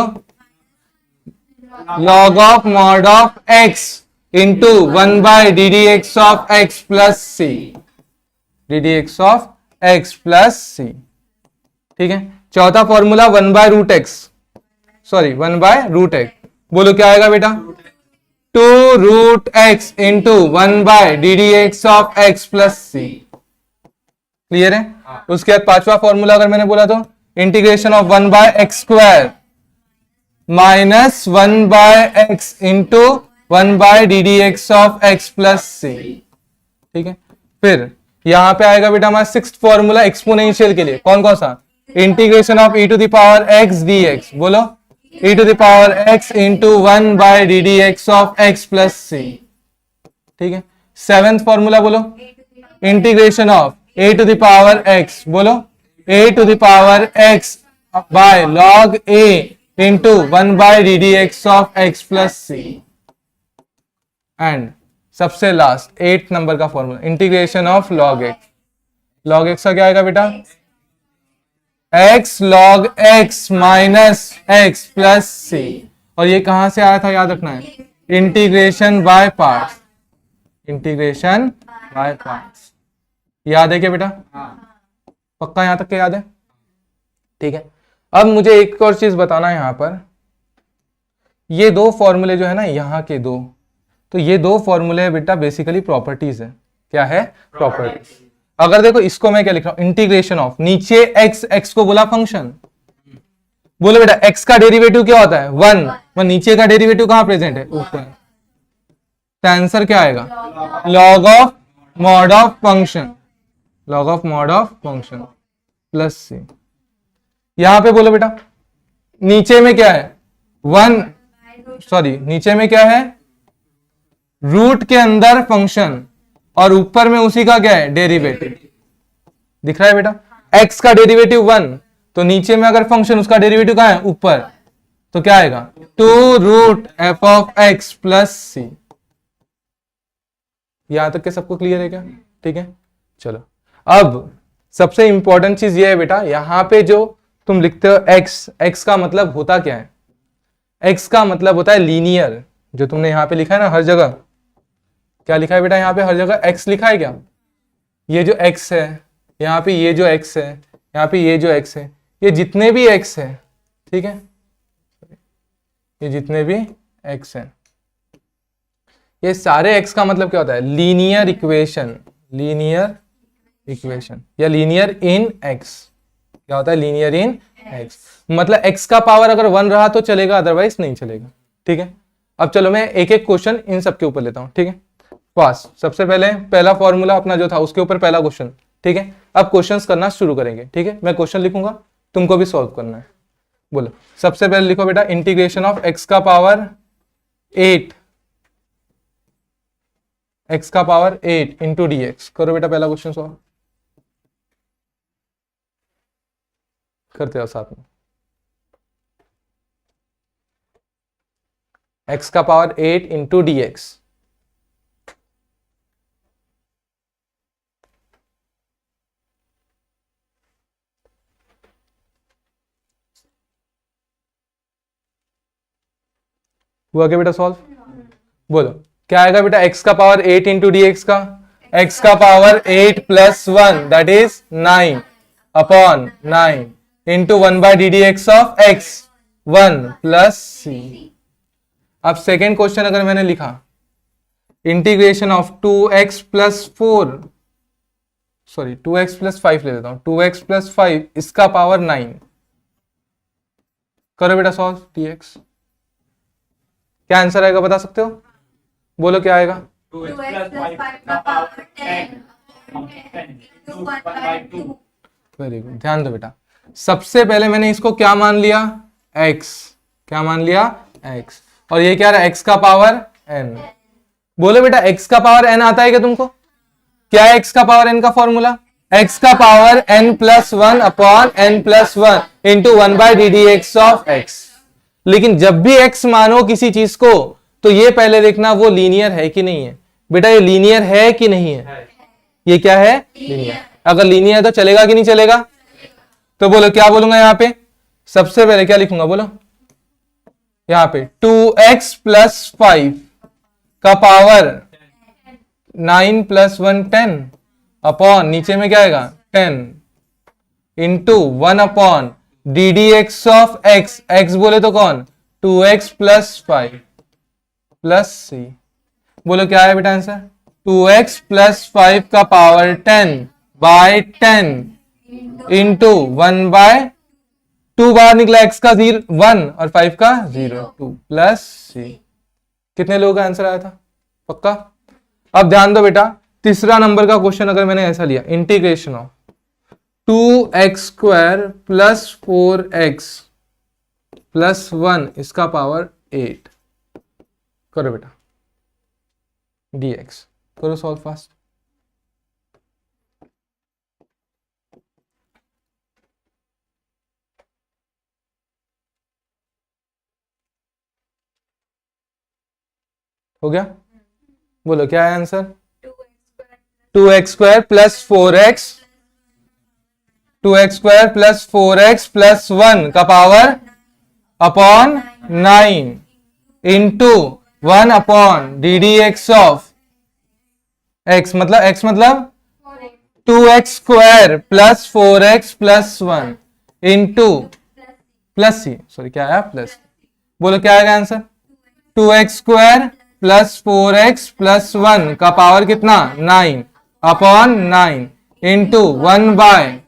log of mod of x into 1 by D D x of x plus c, D D x of x plus c, ठीक है। चौथा formula 1 by root x, sorry 1 by root x, बोलो क्या आएगा बेटा? 2 root x into 1 by D D x of x plus C. Clear है? उसके बाद पांचवा फॉर्मूला अगर मैंने बोला तो integration of 1 by x square, minus 1/x into 1/ddx of x plus c. ठीक है, फिर यहां पे आएगा बेटा हमारा सिक्स्थ फॉर्मूला एक्सपोनेंशियल के लिए, कौन कौन सा? Integration of e to the power x dx, बोलो e to the power x into 1/ddx of x plus c. ठीक है, सेवेंथ फॉर्मूला बोलो integration of a to the power x, बोलो a to the power x by log a into 1/ddx of x plus c. And सबसे last 8 number का formula integration of log x। log x का क्या आएगा बेटा? x log x minus x plus c. और ये कहां से आया था याद रखना है, integration by parts. Integration by parts याद है क्या बेटा? पक्का यहां तक के याद है? ठीक है, अब मुझे एक और चीज बताना है यहां पर। ये दो फॉर्मूले जो है ना, यहां के दो, तो ये दो फॉर्मूले बेटा बेसिकली प्रॉपर्टीज है। क्या है? प्रॉपर्टीज। अगर देखो इसको मैं क्या लिख रहा हूं, इंटीग्रेशन ऑफ, नीचे x को बोला फंक्शन, बोलो बेटा x का डेरिवेटिव क्या होता है? 1। नीचे का डेरिवेटिव कहां प्रेजेंट है? ऊपर। तो आंसर क्या आएगा? Log of mod of function, log of mod of function plus c. यहां पे बोलो बेटा नीचे में क्या है? नीचे में क्या है? रूट के अंदर फंक्शन, और ऊपर में उसी का क्या है? डेरिवेटिव। दिख रहा है बेटा? x का डेरिवेटिव 1, तो नीचे में अगर फंक्शन, उसका डेरिवेटिव कहां है? ऊपर। तो क्या आएगा? 2 root f of x plus c. यहां तक के सबको क्लियर है क्या? ठीक है, चलो अब सबसे इंपॉर्टेंट चीज ये है बेटा, यहां पे जो तुम लिखते हो x का मतलब होता क्या है? x का मतलब होता है लीनियर। जो तुमने यहां पे लिखा है ना हर जगह, क्या लिखा है बेटा? यहां पे हर जगह x लिखा है क्या? ये जो x है, यहां पे ये जो x है, यहां पे ये जो x है, ये जितने भी x है, ठीक है, ये जितने भी x है, ये सारे x का मतलब क्या होता है? Linear equation. लीनियर इक्वेशन या लीनियर इन x। क्या होता है? लीनियर इन x। मतलब x का पावर अगर 1 रहा तो चलेगा, अदरवाइज नहीं चलेगा। ठीक है, अब चलो मैं एक एक क्वेश्चन इन सब के ऊपर लेता हूं। ठीक है, पास सबसे पहले पहला फॉर्मूला अपना जो था उसके ऊपर पहला क्वेश्चन। ठीक है, अब क्वेश्चंस करना शुरू करेंगे। ठीक है, मैं क्वेश्चन लिखूंगा, तुमको भी सॉल्व करना है। बोलो सबसे पहले लिखो बेटा इंटीग्रेशन ऑफ x का पावर 8, x का पावर 8 इंटू dx। करो बेटा पहला क्वेश्चन सॉल्व, करते हो साथ में। x का पावर 8 इंटू dx। हुआ क्या बेटा सॉल्व? बोलो क्या आएगा बेटा? x का पावर 8 इंटू dx का, x का power 8 plus 1 that is 9 upon 9 into 1/ddx of x 1 plus c। अब सेकेंड क्वेश्चन अगर मैंने लिखा integration of 2x plus 4, sorry 2x plus 5 ले लेता हूं, 2x प्लस 5 इसका पावर 9। करो बेटा सॉल्व dx। क्या आंसर आएगा बता सकते हो? बोलो क्या आएगा? 2x plus 5 का पावर 10 into 1/2। वेरी गुड, ध्यान दो बेटा। सबसे पहले मैंने इसको क्या मान लिया? x। क्या मान लिया? x। और ये क्या रहा? x का पावर n। बोलो बेटा x का पावर n आता है क्या तुमको? क्या है x का पावर n का फॉर्मूला? x का power n plus 1 upon n plus 1 into 1/ddx of x। लेकिन जब भी x मानो किसी चीज को, तो ये पहले देखना वो लीनियर है कि नहीं है। बेटा ये लीनियर है कि नहीं है? ये क्या है? लीनियर। अगर लीनियर है तो चलेगा कि नहीं चलेगा? तो बोलो क्या बोलूंगा यहां पे? सबसे पहले क्या लिखूंगा बोलो? यहां पे 2x प्लस 5 का पावर 9 प्लस 1 10 अपॉन नीचे में क्या आएगा? 10 into 1 upon ddx of x। x बोले तो कौन? 2x plus 5 plus c। बोलो क्या है बेटा आंसर? 2x प्लस 5 का पावर 10 बाय 10 इंटू 1/2 2 बाहर निकला, x का 1 और 5 का 0, 2 प्लस सी। कितने लोगों का आंसर आया था? पक्का? अब ध्यान दो बेटा, तीसरा नंबर का क्वेश्चन अगर मैंने ऐसा लिया, integration of 2x² plus 4x plus 1 इसका पावर 8, करो बेटा dx, करो सॉल्व फास्ट। हो गया? बोलो क्या है answer? 2x² plus 4x, 2x² plus 4x plus 1 का power upon 9 into 1 upon ddx of x, मतलब x मतलब 2x² plus 4x plus 1 into plus c, sorry क्या आया? प्लस। बोलो क्या आएगा answer? 2x² plus 4x plus 1 का पावर कितना? 9 upon 9 into 1 by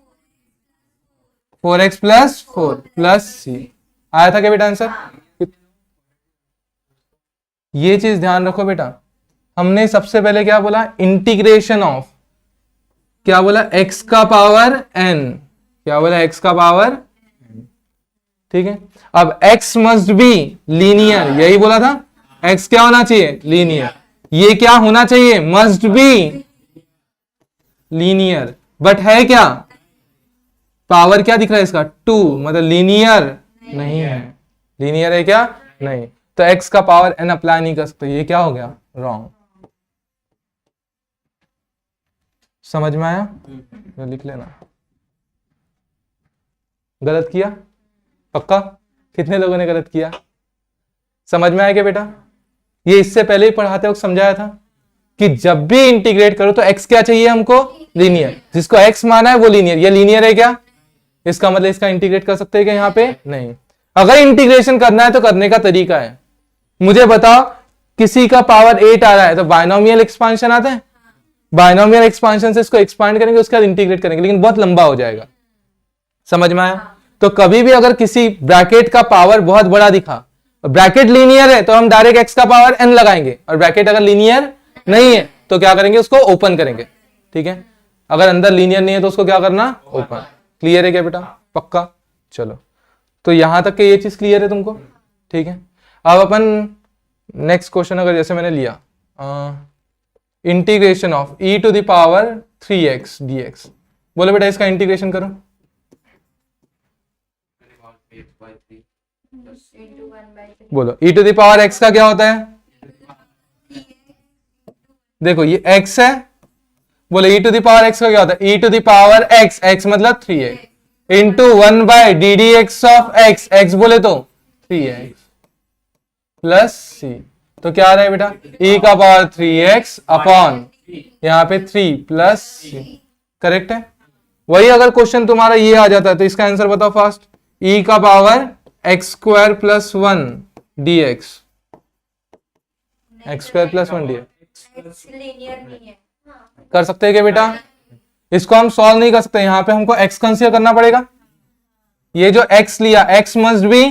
4x plus 4 plus c. आया था क्या बेटा आंसर? ये चीज ध्यान रखो बेटा, हमने सबसे पहले क्या बोला? इंटीग्रेशन ऑफ, क्या बोला? x का पावर n, क्या बोला? x का पावर, ठीक है। अब x मस्ट बी लीनियर, यही बोला था। x क्या होना चाहिए? लीनियर। ये क्या होना चाहिए? Must be linear. बट है क्या? पावर क्या दिख रहा है इसका? 2, मतलब लीनियर नहीं है। लीनियर है क्या? नहीं। तो x का पावर n अप्लाई नहीं कर सकते। ये क्या हो गया? रॉन्ग। समझ में आया? तो लिख लेना। गलत किया? पक्का? कितने लोगों ने गलत किया? समझ में आया क्या बेटा? ये इससे पहले ही पढ़ाते वक्त समझाया था कि जब भी इंटीग्रेट करो तो x क्या चाहिए हमको? लीनियर। जिसको x माना है वो लीनियर। ये लीनियर है क्या? इसका मतलब इसका इंटीग्रेट कर सकते हैं क्या यहाँ पे? नहीं। अगर इंटीग्रेशन करना है तो करने का तरीका है। मुझे बताओ, किसी का पावर 8 आ रहा है तो बायनोमियल एक्सपांशन आता है। बायनोमियल एक्सपांशन से इसको एक्सपांड करेंगे, उसके बाद इंटीग्रेट करेंगे, लेकिन बहुत लंबा हो जाएगा। समझ में आया? तो कभी भी अगर किसी ब्रैकेट का पावर बहुत बड़ा दिखा, ब्रैकेट लीनियर है तो हम डायरेक्ट x का पावर n लगाएंगे, और ब्रैकेट अगर लीनियर नहीं है तो क्या करेंगे? उसको ओपन करेंगे। ठीक है? अगर अंदर लीनियर नहीं है तो उसको क्या करना? ओपन। क्लियर है क्या बेटा? पक्का? चलो, तो यहां तक के ये चीज क्लियर है तुमको? ठीक है। अब अपन नेक्स्ट क्वेश्चन अगर जैसे मैंने लिया, integration of e to the power 3x dx। बोलो बेटा इसका इंटीग्रेशन करो। बोलो e to the power x का क्या होता है? देखो ये x है। बोलो e to the power x का क्या होता है? e to the power x, x मतलब 3x into 1 by D D x of x, x बोले तो 3x प्लस c। तो क्या आ रहा है बेटा? e का पावर 3x अपॉन यहाँ पे 3 प्लस c। करेक्ट है? वही अगर क्वेश्चन तुम्हारा ये आ जाता है तो इसका आंसर बताओ फास्ट। e का power x² plus 1 dx, x² plus 1 dx linear नहीं है। कर सकते हैं क्या बेटा? इसको हम सॉल्व नहीं कर सकते, यहाँ पे हमको x कंसीडर करना पड़ेगा। ये जो x लिया, x मस्ट बी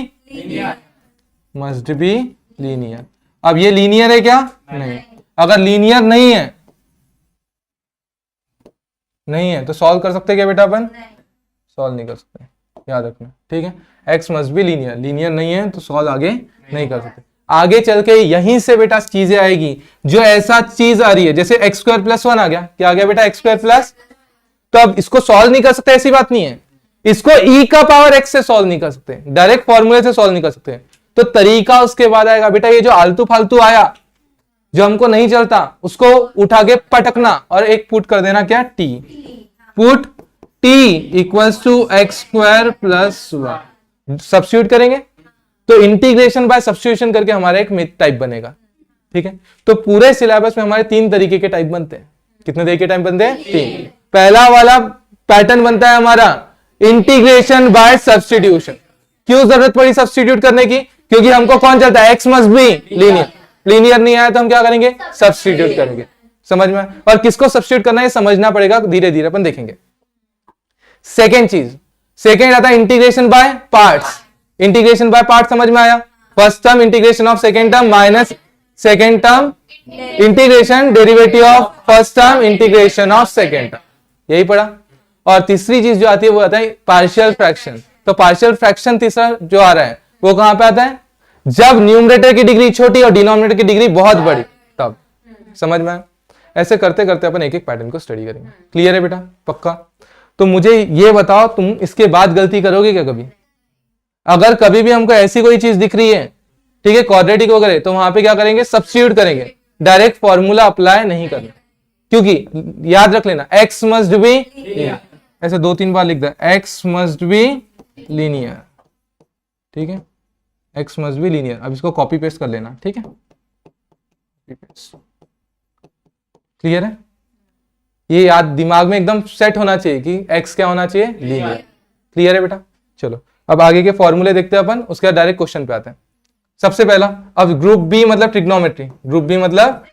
लीनियर। अब ये लीनियर है क्या? नहीं। अगर लीनियर नहीं है तो सॉल्व कर सकते हैं क्या बेटा? अपन सॉल्व नहीं कर सकते, याद रखना। ठीक है? x must be linear, linear नहीं है तो सॉल्व आगे नहीं कर सकते। आगे चल के यहीं से बेटा चीजें आएगी जो ऐसा चीज आ रही है, जैसे x² प्लस 1 आ गया। क्या आ गया बेटा? x² plus. तो अब इसको सॉल्व नहीं कर सकते, ऐसी बात नहीं है। इसको e का पावर x से सॉल्व नहीं कर सकते, डायरेक्ट फॉर्मूले से सॉल्व नहीं कर सकते। तो तरीका उसके बाद आएगा बेटा। ये जो आलतू फालतू आया जो हमको नहीं चलता उसको उठा के पटकना और एक पुट कर देना। क्या? t। Put t equals to x² plus 1। Substitute करेंगे तो इंटीग्रेशन बाय सब्स्टिट्यूशन करके हमारा एक टाइप बनेगा। ठीक है? तो पूरे सिलेबस में हमारे 3 तरीके के टाइप बनते हैं। कितने तरीके के टाइप बनते हैं? 3। पहला वाला पैटर्न बनता है हमारा इंटीग्रेशन बाय सब्स्टिट्यूशन। क्यों जरूरत पड़ी सब्स्टिट्यूट करने की? क्योंकि हमको कौन चलता है? x must be linear. Linear नहीं आया तो हम क्या करेंगे? सब्स्टिट्यूट करेंगे। समझ में? और किसको सब्स्टिट्यूट करना है समझना पड़ेगा, धीरे धीरे अपन देखेंगे। सेकेंड सेकेंड आता है integration by parts. Integration by part समझ में आया? First term integration of second term minus second term integration derivative of first term integration of second term, यही पढ़ा। और तीसरी चीज जो आती है वो आता है पार्शियल फ्रैक्शन। तो पार्शियल फ्रैक्शन तीसरा जो आ रहा है वो कहां पे आता है? जब न्यूमरेटर की डिग्री छोटी और डिनोमिनेटर की डिग्री बहुत बड़ी, तब। समझ में आया? ऐसे करते करते अपन एक एक पैटर्न को स्टडी करेंगे। क्लियर है बेटा? पक्का? तो मुझे ये बताओ, तुम इसके बाद गलती करोगे क्या कभी? अगर कभी भी हमको ऐसी कोई चीज दिख रही है, ठीक है, क्वाड्रेटिक वगैरह, तो वहां पे क्या करेंगे? सब्स्टिट्यूट करेंगे, डायरेक्ट फॉर्मूला अप्लाई नहीं करना। क्योंकि याद रख लेना, एक्स मस्ट बी, ऐसे 2-3 बार लिख दे, एक्स मस्ट बी लीनियर, ठीक है, एक्स मस्ट बी लीनियर। अब इसको कॉपी पेस्ट कर लेना, ठीक है, क्लियर है? ये याद दिमाग में एकदम सेट होना चाहिए कि x क्या होना चाहिए? लीनियर। क्लियर है बेटा? चलो अब आगे के फॉर्मूले देखते हैं अपन, उसके बाद डायरेक्ट क्वेश्चन पे आते हैं। सबसे पहला, अब ग्रुप बी मतलब ट्रिग्नोमेट्री, ग्रुप बी मतलब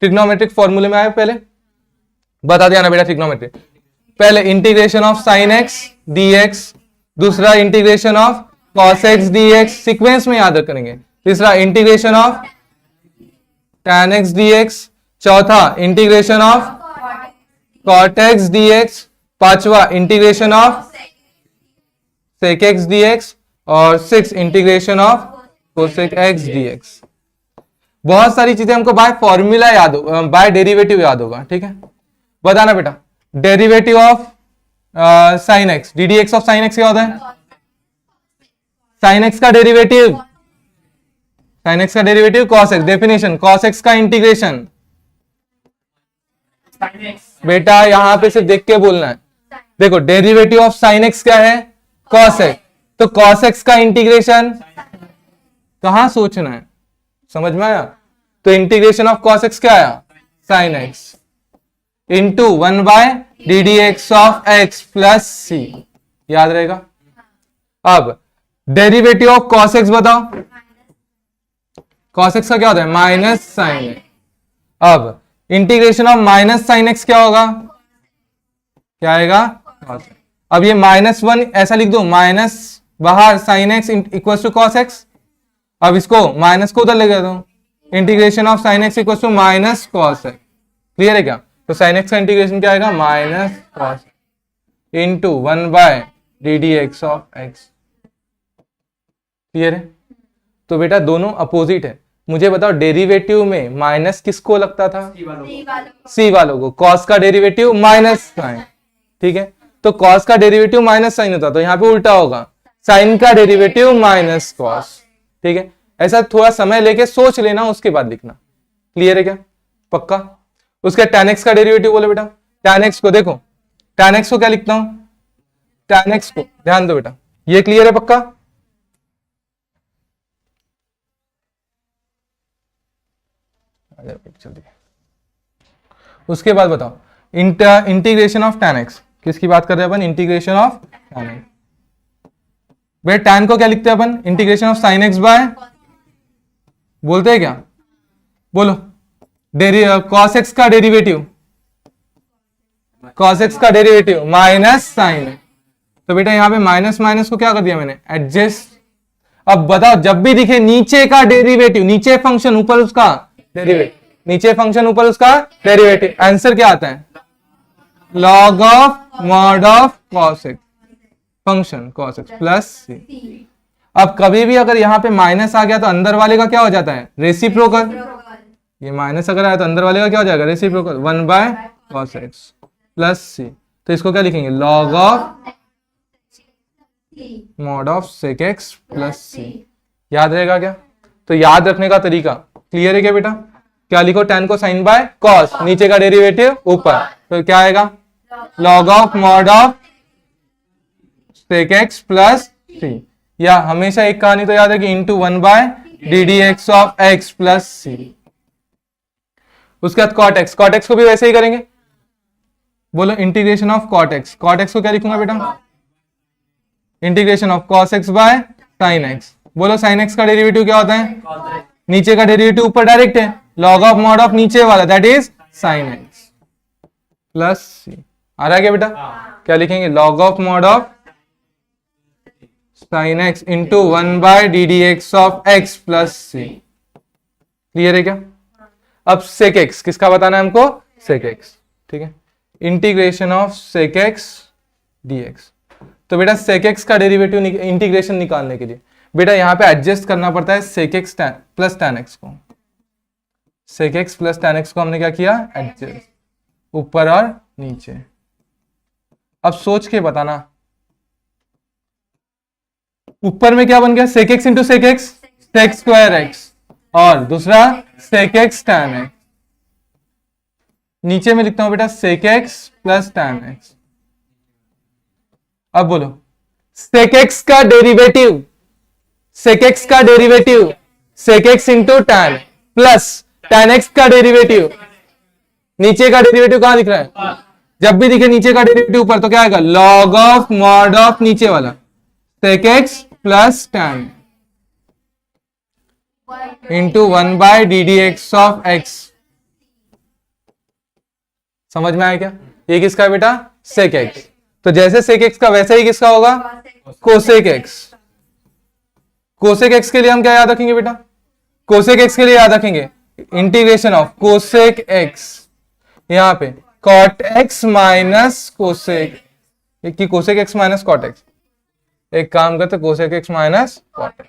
ट्रिग्नोमेट्रिक फॉर्मूले में आए, पहले बता दिया ना बेटा ट्रिग्नोमेट्री। पहले integration of sine x D x, दूसरा integration of cos x D x, sequence में याद करेंगे। तीसरा integration of tan x dx, चौथा integration of cot x dx, पांचवा integration of sec x dx और 6 integration of cosec x dx। बहुत सारी चीजें हमको बाय फॉर्मूला याद होगा, बाय डेरिवेटिव याद होगा, ठीक है। बताना बेटा, derivative of sine x, D D x of sine x क्या होता है? साइन एक्स का डेरिवेटिव, साइन एक्स का derivative cos x, definition cos x का इंटीग्रेशन। बेटा यहां पे सिर्फ देख के बोलना है। देखो डेरिवेटिव ऑफ साइन एक्स क्या है? cos x, तो cos x का इंटीग्रेशन कहां सोचना है? समझ में आया? तो इंटीग्रेशन ऑफ cos x क्या आया? sin x into 1 by D D x of x plus c, याद रहेगा। अब डेरिवेटिव ऑफ cos x बताओ, cos x का क्या होता है? Minus sine x. अब integration of minus sine x क्या होगा? क्या आएगा? cos x। अब ये -1 ऐसा लिख दो, माइनस बाहर sine x equal to cos x. अब इसको माइनस को उधर ले दो, integration of sine x equal to minus cos x. Clear है क्या? तो साइन एक्स का इंटीग्रेशन क्या आएगा? Minus cos into 1 by D D x of x. Clear है? तो बेटा दोनों अपोजिट है। मुझे बताओ डेरिवेटिव में माइनस किसको लगता था? सी वालों को। कॉस का डेरिवेटिव माइनस साइन, ठीक है, तो कॉस का डेरिवेटिव माइनस साइन होता, तो यहाँ पे उल्टा होगा, साइन का डेरिवेटिव माइनस कॉस, ठीक है। ऐसा थोड़ा समय लेके सोच लेना, उसके बाद लिखना। क्लियर है क्या? पक्का? उसके tan x का डेरिवेटिव बोले बेटा, tan x को देखो, tan x को क्या लिखता हूं? tan x को ध्यान दो बेटा, ये क्लियर है? पक्का? उसके बाद बताओ इंटीग्रेशन ऑफ tan x, किसकी बात कर रहे हैं अपन? Integration of tan x। बेटा tan को क्या लिखते हैं अपन? Integration of sin x by, बोलते हैं क्या? बोलो, cos x का डेरिवेटिव, cos x का डेरिवेटिव माइनस साइन। तो बेटा यहाँ पे माइनस माइनस को क्या कर दिया मैंने? एडजस्ट। अब बताओ जब भी दिखे नीचे का डेरिवेटिव, नीचे फंक्शन ऊपर उसका डेरिवेटिव, नीचे फंक्शन ऊपर उसका डेरिवेटिव, आंसर क्या आता है? log of mod of cos x, function cos x plus c। अब कभी भी अगर यहाँ पे माइनस आ गया तो अंदर वाले का क्या हो जाता है? रेसिप्रोकल। ये माइनस अगर आया तो अंदर वाले का क्या हो जाएगा? Reciprocal, 1 by cos x plus c। तो इसको क्या लिखेंगे? log of mod of sec x plus c। याद रहेगा क्या? तो याद रखने का तरीका क्लियर है क्या बेटा? क्या लिखो? tan को sin बाय cos, नीचे का डेरिवेटिव ऊपर, तो क्या आएगा? log of mod of sec x plus c। या हमेशा एक कहानी तो याद है कि into 1 by D D x of x plus c। उसके बाद cot x, cot x को भी वैसे ही करेंगे। बोलो integration of cot x, cot x को क्या लिखूंगा बेटा? Integration of cos x by sin x। बोलो sin x का डेरिवेटिव क्या होता है? नीचे का डेरिवेटिव ऊपर डायरेक्ट है, log ऑफ मॉड ऑफ नीचे वाला that is sin x plus c। आ रहा है क्या बेटा? क्या लिखेंगे? log of mod of sine x into 1/ddx of x plus C. Clear है क्या? अब sec x किसका बताना है हमको? sec x। ठीक है, integration of sec x dx। तो बेटा sec x का डेरिवेटिव इंटीग्रेशन निकालने के लिए बेटा यहां पे एडजस्ट करना पड़ता है sec x plus tan x को। sec x plus tan x को हमने क्या किया? एडजस्ट, ऊपर और नीचे। अब सोच के बताना, ऊपर में क्या बन गया? sec x into sec x, sec square x, और दूसरा sec x tan x। नीचे में लिखता हूं बेटा sec x plus tan x। अब बोलो sec x का डेरिवेटिव, sec x का derivative sec x into tan plus tan x का डेरिवेटिव, नीचे का डेरिवेटिव कहां दिख रहा है? जब भी दिखे नीचे का डेरिवेटिव ऊपर तो क्या आएगा? log ऑफ मॉड ऑफ नीचे वाला sec x plus tan into 1/ddx of x। समझ में आया क्या? ये किसका है बेटा? sec x। तो जैसे sec x का वैसे ही किसका होगा? cosec x। cosec x के लिए हम क्या याद रखेंगे बेटा? cosec x के लिए याद रखेंगे इंटीग्रेशन ऑफ cosec x, यहां पे cot x माइनस cosec, कि cosec x minus cot x। एक काम करते cosec x minus cot x,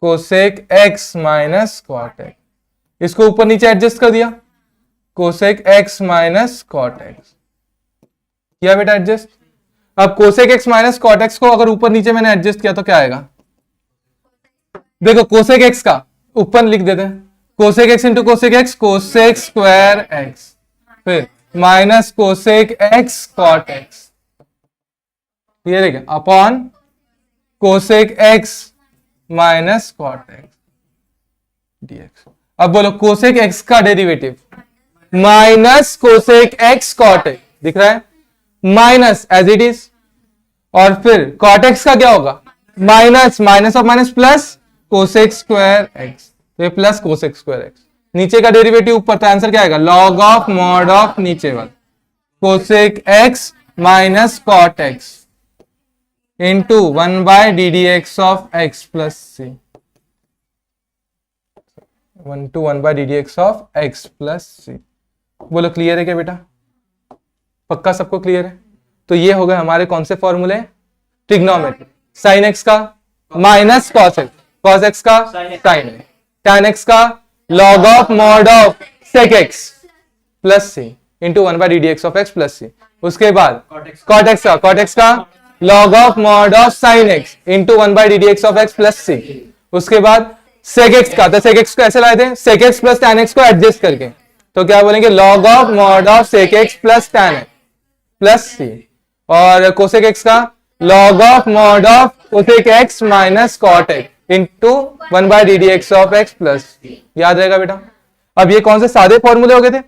cosec x minus cot x। इसको ऊपर नीचे एडजस्ट कर दिया, cosec x minus cot x किया बेटा एडजस्ट। अब cosec x minus cot x को अगर ऊपर नीचे मैंने एडजस्ट किया तो क्या आएगा? देखो cosec x का ऊपर लिख देते हैं, cosec x into cosec x cosec square x, फिर minus cosec x cot x। Clear है क्या? Upon cosec x minus cot x dx। अब बोलो cosec x का derivative minus cosec x cot x, दिख रहा है? माइनस एज इट इज, और फिर cot x का क्या होगा? Minus, minus of minus plus cosec square x, तो ये प्लस cosec स्क्वायर x। नीचे का डेरिवेटिव ऊपर, तो आंसर क्या आएगा? log ऑफ मॉड ऑफ नीचे वाला cosec x minus cot x into 1/ddx of x plus c, 1/ddx of x plus c। बोलो क्लियर है क्या बेटा? पक्का सबको क्लियर है? तो ये हो गए हमारे कौन से फॉर्मूले? ट्रिग्नोमेट्री। साइन एक्स का minus cos x, cos x का साइन एक्स, टैन एक्स का log of mod of sec x plus c into 1/ddx of x plus c. उसके बाद कॉट एक्स का log of mod of sine x into 1/ddx of x plus c. उसके बाद सेक x का, तो सेक x को ऐसे लाए थे, sec x plus tan x को एडजस्ट करके, तो क्या बोलेंगे? Log of mod of sec x plus tan x plus c. और कोसेक एक्स का log of mod of cosec x minus cot x into 1/ddx of x plus c. याद रहेगा बेटा? अब ये कौन से सादे फॉर्मूले हो गए थे?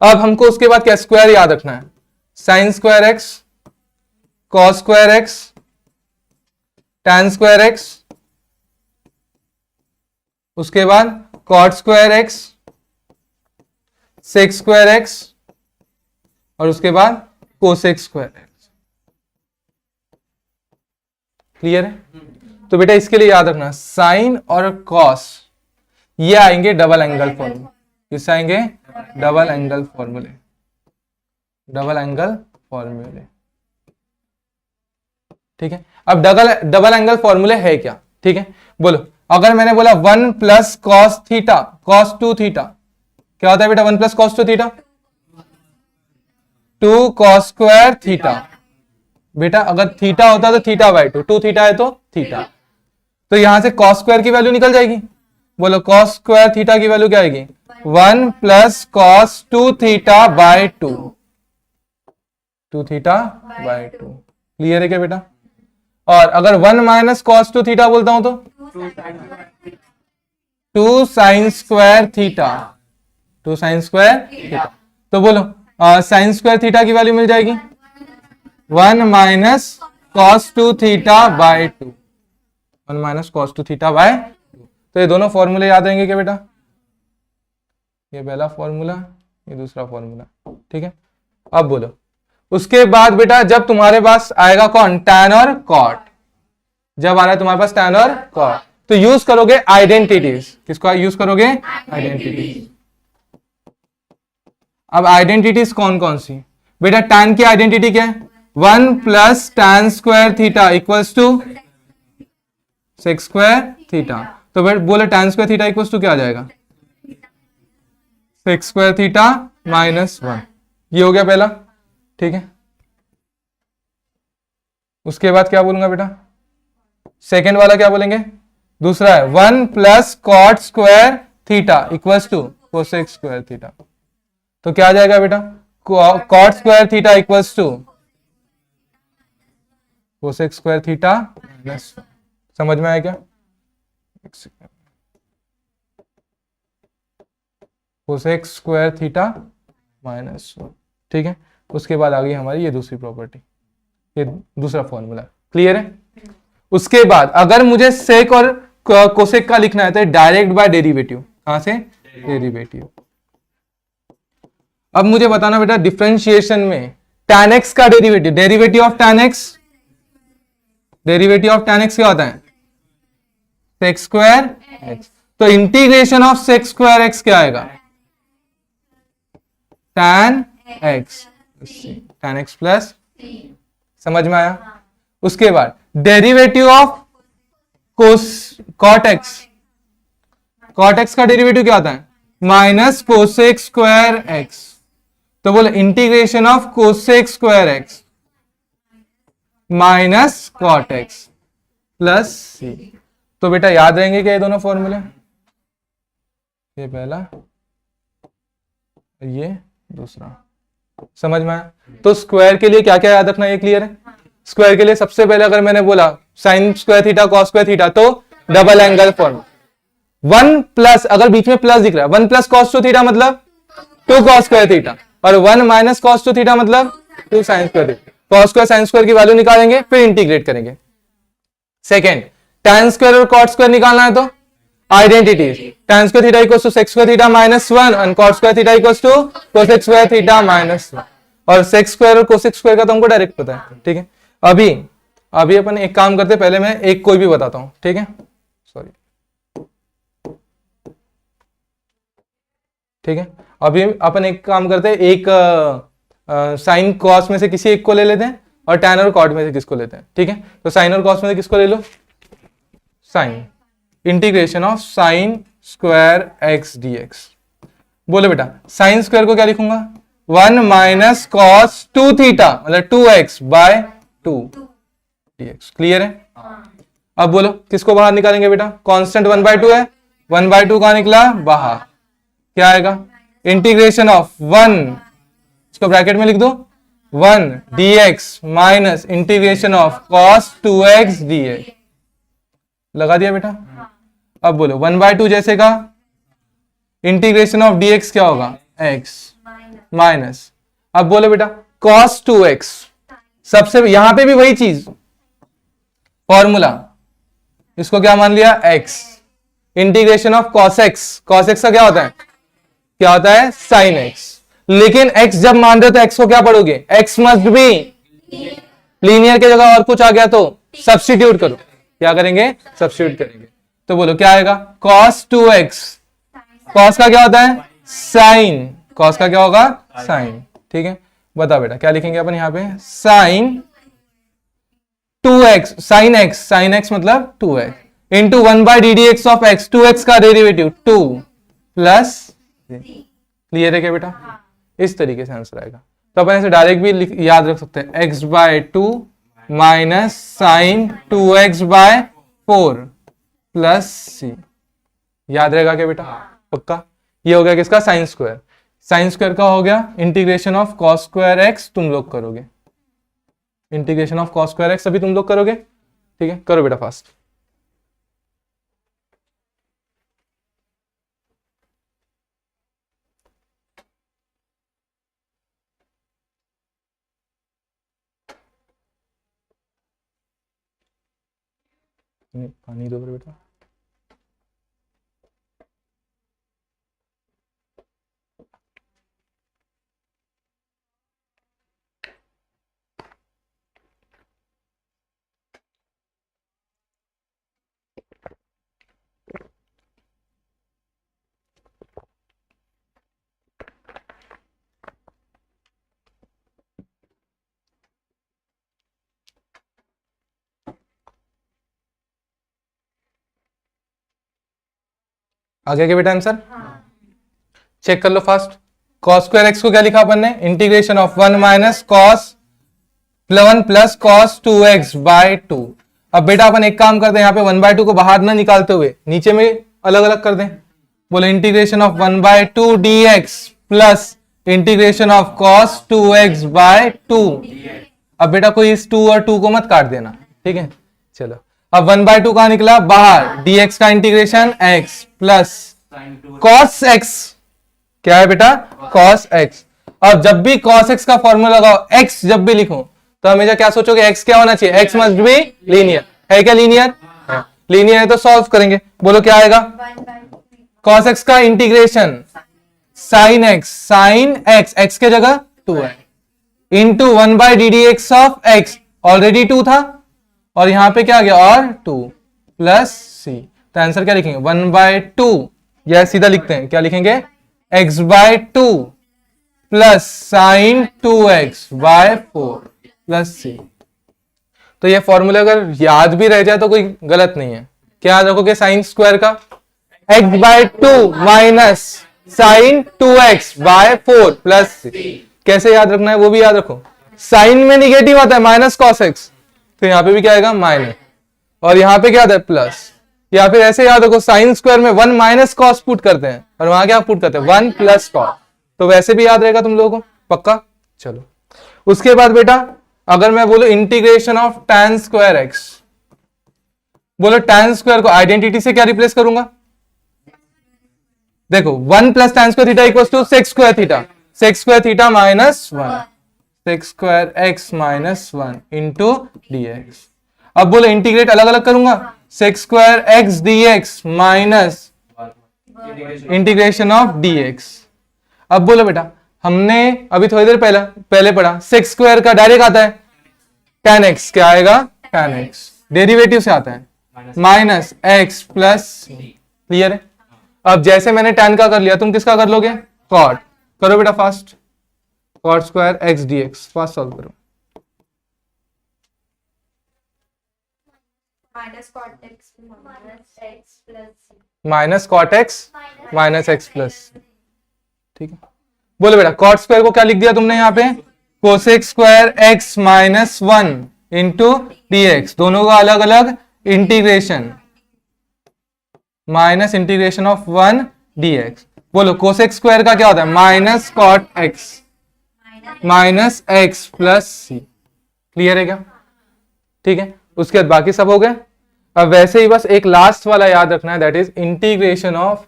अब हमको उसके बाद क्या स्क्वायर याद रखना है? Sine square x, cos square x, tan square x, उसके बाद cot square x, sec square x, और उसके बाद कोसेक स्क्वायर एक्स। क्लियर है? तो बेटा इसके लिए याद रखना साइन और कॉस ये आएंगे डबल एंगल फॉर्मूले। किससे आएंगे? डबल एंगल फॉर्मूले, डबल एंगल फॉर्मूले। ठीक है, अब डबल एंगल फॉर्मूले है क्या? ठीक है, बोलो अगर मैंने बोला 1 plus cos theta cos 2 theta, क्या होता है बेटा? 1 plus cos 2 theta 2 cos square theta. बेटा अगर थीटा होता तो थीटा बाई 2, 2 थीटा है तो थीटा, तो यहां से कॉस स्क्वायर की वैल्यू निकल जाएगी। बोलो कॉस स्क्वायर थीटा की वैल्यू क्या आएगी? 1 plus cos 2 theta by 2, 2 theta by 2। Clear है क्या बेटा? और अगर 1 माइनस कॉस 2 थीटा बोलता हूं तो 2 sine square theta, 2 sine square theta. तो बोलो साइन स्क्वायर थीटा की वैल्यू मिल जाएगी 1 minus cos 2 theta by 2, 1 minus cos 2 theta by 2। तो ये दोनों फॉर्मूले याद रहेंगे क्या बेटा? ये पहला फॉर्मूला, ये दूसरा फॉर्मूला। ठीक है, अब बोलो, उसके बाद बेटा जब तुम्हारे पास आएगा कौन, tan और cot, जब आ रहा है तुम्हारे पास tan और cot, तो यूज करोगे आइडेंटिटीज। किसको यूज करोगे, आइडेंटिटीज। अब आइडेंटिटीज कौन कौन सी बेटा, tan की आइडेंटिटी क्या है, 1 plus tan square theta equals to sec square theta. तो बेटा बोले tan square theta equals to क्या आ जाएगा, सेक स्क्वायर थीटा -1। ये हो गया पहला, ठीक है। उसके बाद क्या बोलूंगा बेटा, सेकेंड वाला क्या बोलेंगे, दूसरा है 1 plus cot square theta equals to cosec square theta. तो क्या आ जाएगा बेटा, cot square theta equals to cosec square theta -1। समझ में आया क्या, कोसेक स्क्वायर थीटा -1, ठीक है। उसके बाद आ गई हमारी ये दूसरी प्रॉपर्टी, ये दूसरा फॉर्मूला, क्लियर है। उसके बाद अगर मुझे सेक और कोसेक का लिखना है तो डायरेक्ट बाय डेरिवेटिव, कहां से, डेरिवेटिव। अब मुझे बताना बेटा डिफरेंशिएशन में tan x का derivative, derivative of tan x, derivative of tan x क्या होता है, सेक स्क्वायर x। तो integration of sec square x क्या आएगा, tan x, tan x plus, समझ में आया। उसके बाद derivative of cot x, cot x का डेरिवेटिव क्या आता है, माइनस कोसेक स्क्वायर एक्स। तो बोले integration of cosec square x minus cot x plus c. तो बेटा याद रहेंगे क्या ये दोनों फॉर्मूले, ये पहला, ये दूसरा, समझ में आया। तो स्क्वायर के लिए क्या क्या याद रखना, ये क्लियर है। स्क्वायर के लिए सबसे पहले अगर मैंने बोला sign square theta cos square theta, तो डबल एंगल फॉर्म, 1 प्लस, अगर बीच में प्लस दिख रहा है, 1 प्लस कॉस टू थीटा मतलब 2 कॉस स्क्वायर थीटा, और 1 माइनस कॉस टू थीटा मतलब 2 sine square theta. Cos square sine square की वैल्यू निकालेंगे, फिर इंटीग्रेट करेंगे। सेकेंड, tan स्क्वायर और कॉट स्क्वायर निकालना है तो identities, tan square theta equals to sec square theta -1 और cot square theta equals to cosec square theta -1। और सेक स्क्वायर और कोसेक स्क्वायर का तो हमको डायरेक्ट पता है, ठीक है। अभी अपन एक काम करते, पहले मैं एक कोई भी बताता हूं, ठीक है, सॉरी, ठीक है। अभी अपन एक काम करते हैं, एक साइन कॉस में से किसी एक को ले लेते हैं और tan और कॉट में से किसको लेते हैं, ठीक है। तो साइन और कॉस में से किसको ले लो, sine, integration of sine square x d x. बोले बेटा साइन स्क्वायर को क्या लिखूंगा, 1 माइनस कॉस 2 थीटा मतलब 2x बाय 2 dx, क्लियर है। अब बोलो किसको बाहर निकालेंगे बेटा, कांस्टेंट 1/2 है, 1/2 कहां निकला बाहर, क्या आएगा, इंटीग्रेशन ऑफ 1, इसको ब्रैकेट में लिख दो, 1 dx minus integration of cos 2x dx, लगा दिया बेटा। अब बोलो 1/2 जैसे का इंटीग्रेशन ऑफ dx क्या होगा, x माइनस, अब बोलो बेटा cos 2x, सबसे यहां पे भी वही चीज फॉर्मूला, इसको क्या मान लिया x, integration of cos x, cos x का क्या होता है sin x। लेकिन x जब मान रहे हो तो x को क्या पढ़ोगे, x मस्ट बी लीनियर की जगह और कुछ आ गया तो सब्स्टिट्यूट करो, क्या करेंगे, सब्स्टिट्यूट करेंगे। तो बोलो क्या आएगा, cos 2x, cos का क्या होता है sin, cos का क्या होगा sin, ठीक है। बता बेटा क्या लिखेंगे अपन यहाँ पे, sin 2x, sin x मतलब 2x into 1/ddx of x, 2x का डेरिवेटिव 2 प्लस, क्लियर है क्या बेटा, इस तरीके से आंसर आएगा। तो अपन ऐसे डायरेक्ट भी याद रख सकते हैं, x/2 minus sign 2x/4 plus c, याद रहेगा क्या बेटा, पक्का। ये हो गया किसका, साइन स्क्वायर, साइन स्क्वायर का हो गया integration of cos square x, तुम लोग करोगे integration of cos square x, अभी तुम लोग करोगे, ठीक है, करो बेटा फास्ट। पानी दो बेटा, आ गया क्या बेटा आंसर? हाँ। चेक कर लो फास्ट। cos स्क्वायर एक्स को क्या लिखा अपन ने? Integration of 1 minus cos 1 plus cos 2x by 2। अब बेटा अपन एक काम करते हैं, यहाँ पे 1/2 को बाहर ना निकालते हुए नीचे में अलग अलग कर दें। बोले integration of 1/2 dx plus integration of cos 2x by 2। अब बेटा कोई इस 2 और 2 को मत काट देना, ठीक है। चलो अब 1/2 कहां निकला? बाहर। dx का integration x plus cos x, क्या है बेटा? cos x। अब जब भी cos x का फॉर्मूला लगाओ, x जब भी लिखो तो हमेशा क्या सोचोगे? x क्या होना चाहिए? x must be linear. है क्या लीनियर? लीनियर है तो सॉल्व करेंगे। बोलो क्या आएगा? 1/3 cos x का इंटीग्रेशन sin x x के जगह 2 है into 1/ddx of x, already 2 था और यहां पे क्या आ गया? और 2 प्लस c। तो आंसर क्या लिखेंगे? 1/2, या सीधा लिखते हैं, क्या लिखेंगे? x/2 plus sine 2x by 4 plus c। तो ये फॉर्मूला अगर याद भी रह जाए तो कोई गलत नहीं है। क्या याद रखोगे? साइन स्क्वायर का x/2 minus sine 2x by 4 plus c। कैसे याद रखना है वो भी याद रखो। साइन में निगेटिव आता है माइनस कॉस एक्स, तो यहां पे भी क्या आएगा? माइनस, और यहां पे क्या आता है? प्लस। या फिर ऐसे याद रखो, साइन स्क्वायर में 1 माइनस कॉस पुट करते हैं और वहां क्या पुट करते हैं? 1 प्लस कॉस। तो वैसे भी याद रहेगा तुम लोगों को पक्का। चलो उसके बाद बेटा अगर मैं बोलूं integration of tan square x, बोलो tan स्क्वायर को आइडेंटिटी से क्या रिप्लेस करूंगा? देखो 1 plus tan square theta equals to sec square theta, sec square theta minus 1, sec square x minus 1 into dx। अब बोलो इंटीग्रेट अलग अलग करूंगा, sec square x dx minus integration of dx। अब बोलो बेटा हमने अभी थोड़ी देर पहले पढ़ा, सेक स्क्वायर का डायरेक्ट आता है tan x, क्या आएगा? tan x। डेरिवेटिव से आता है माइनस x प्लस, क्लियर है। अब जैसे मैंने tan का कर लिया, तुम किसका कर लोगे? cot। करो बेटा fast, cot square x dx fast solve करो। Minus cot x minus x plus minus cot x minus x plus, ठीक है। बोलो बेटा कॉट स्क्वायर को क्या लिख दिया तुमने यहाँ पे? Cosec square x minus 1 into dx, दोनों का अलग अलग integration minus integration of 1 dx। बोलो कोसेक स्क्वायर का क्या होता है? Minus cot x minus x plus सी। क्लियर है क्या? ठीक है। उसके बाद बाकी सब हो गए। अब वैसे ही बस एक लास्ट वाला याद रखना है, that is integration of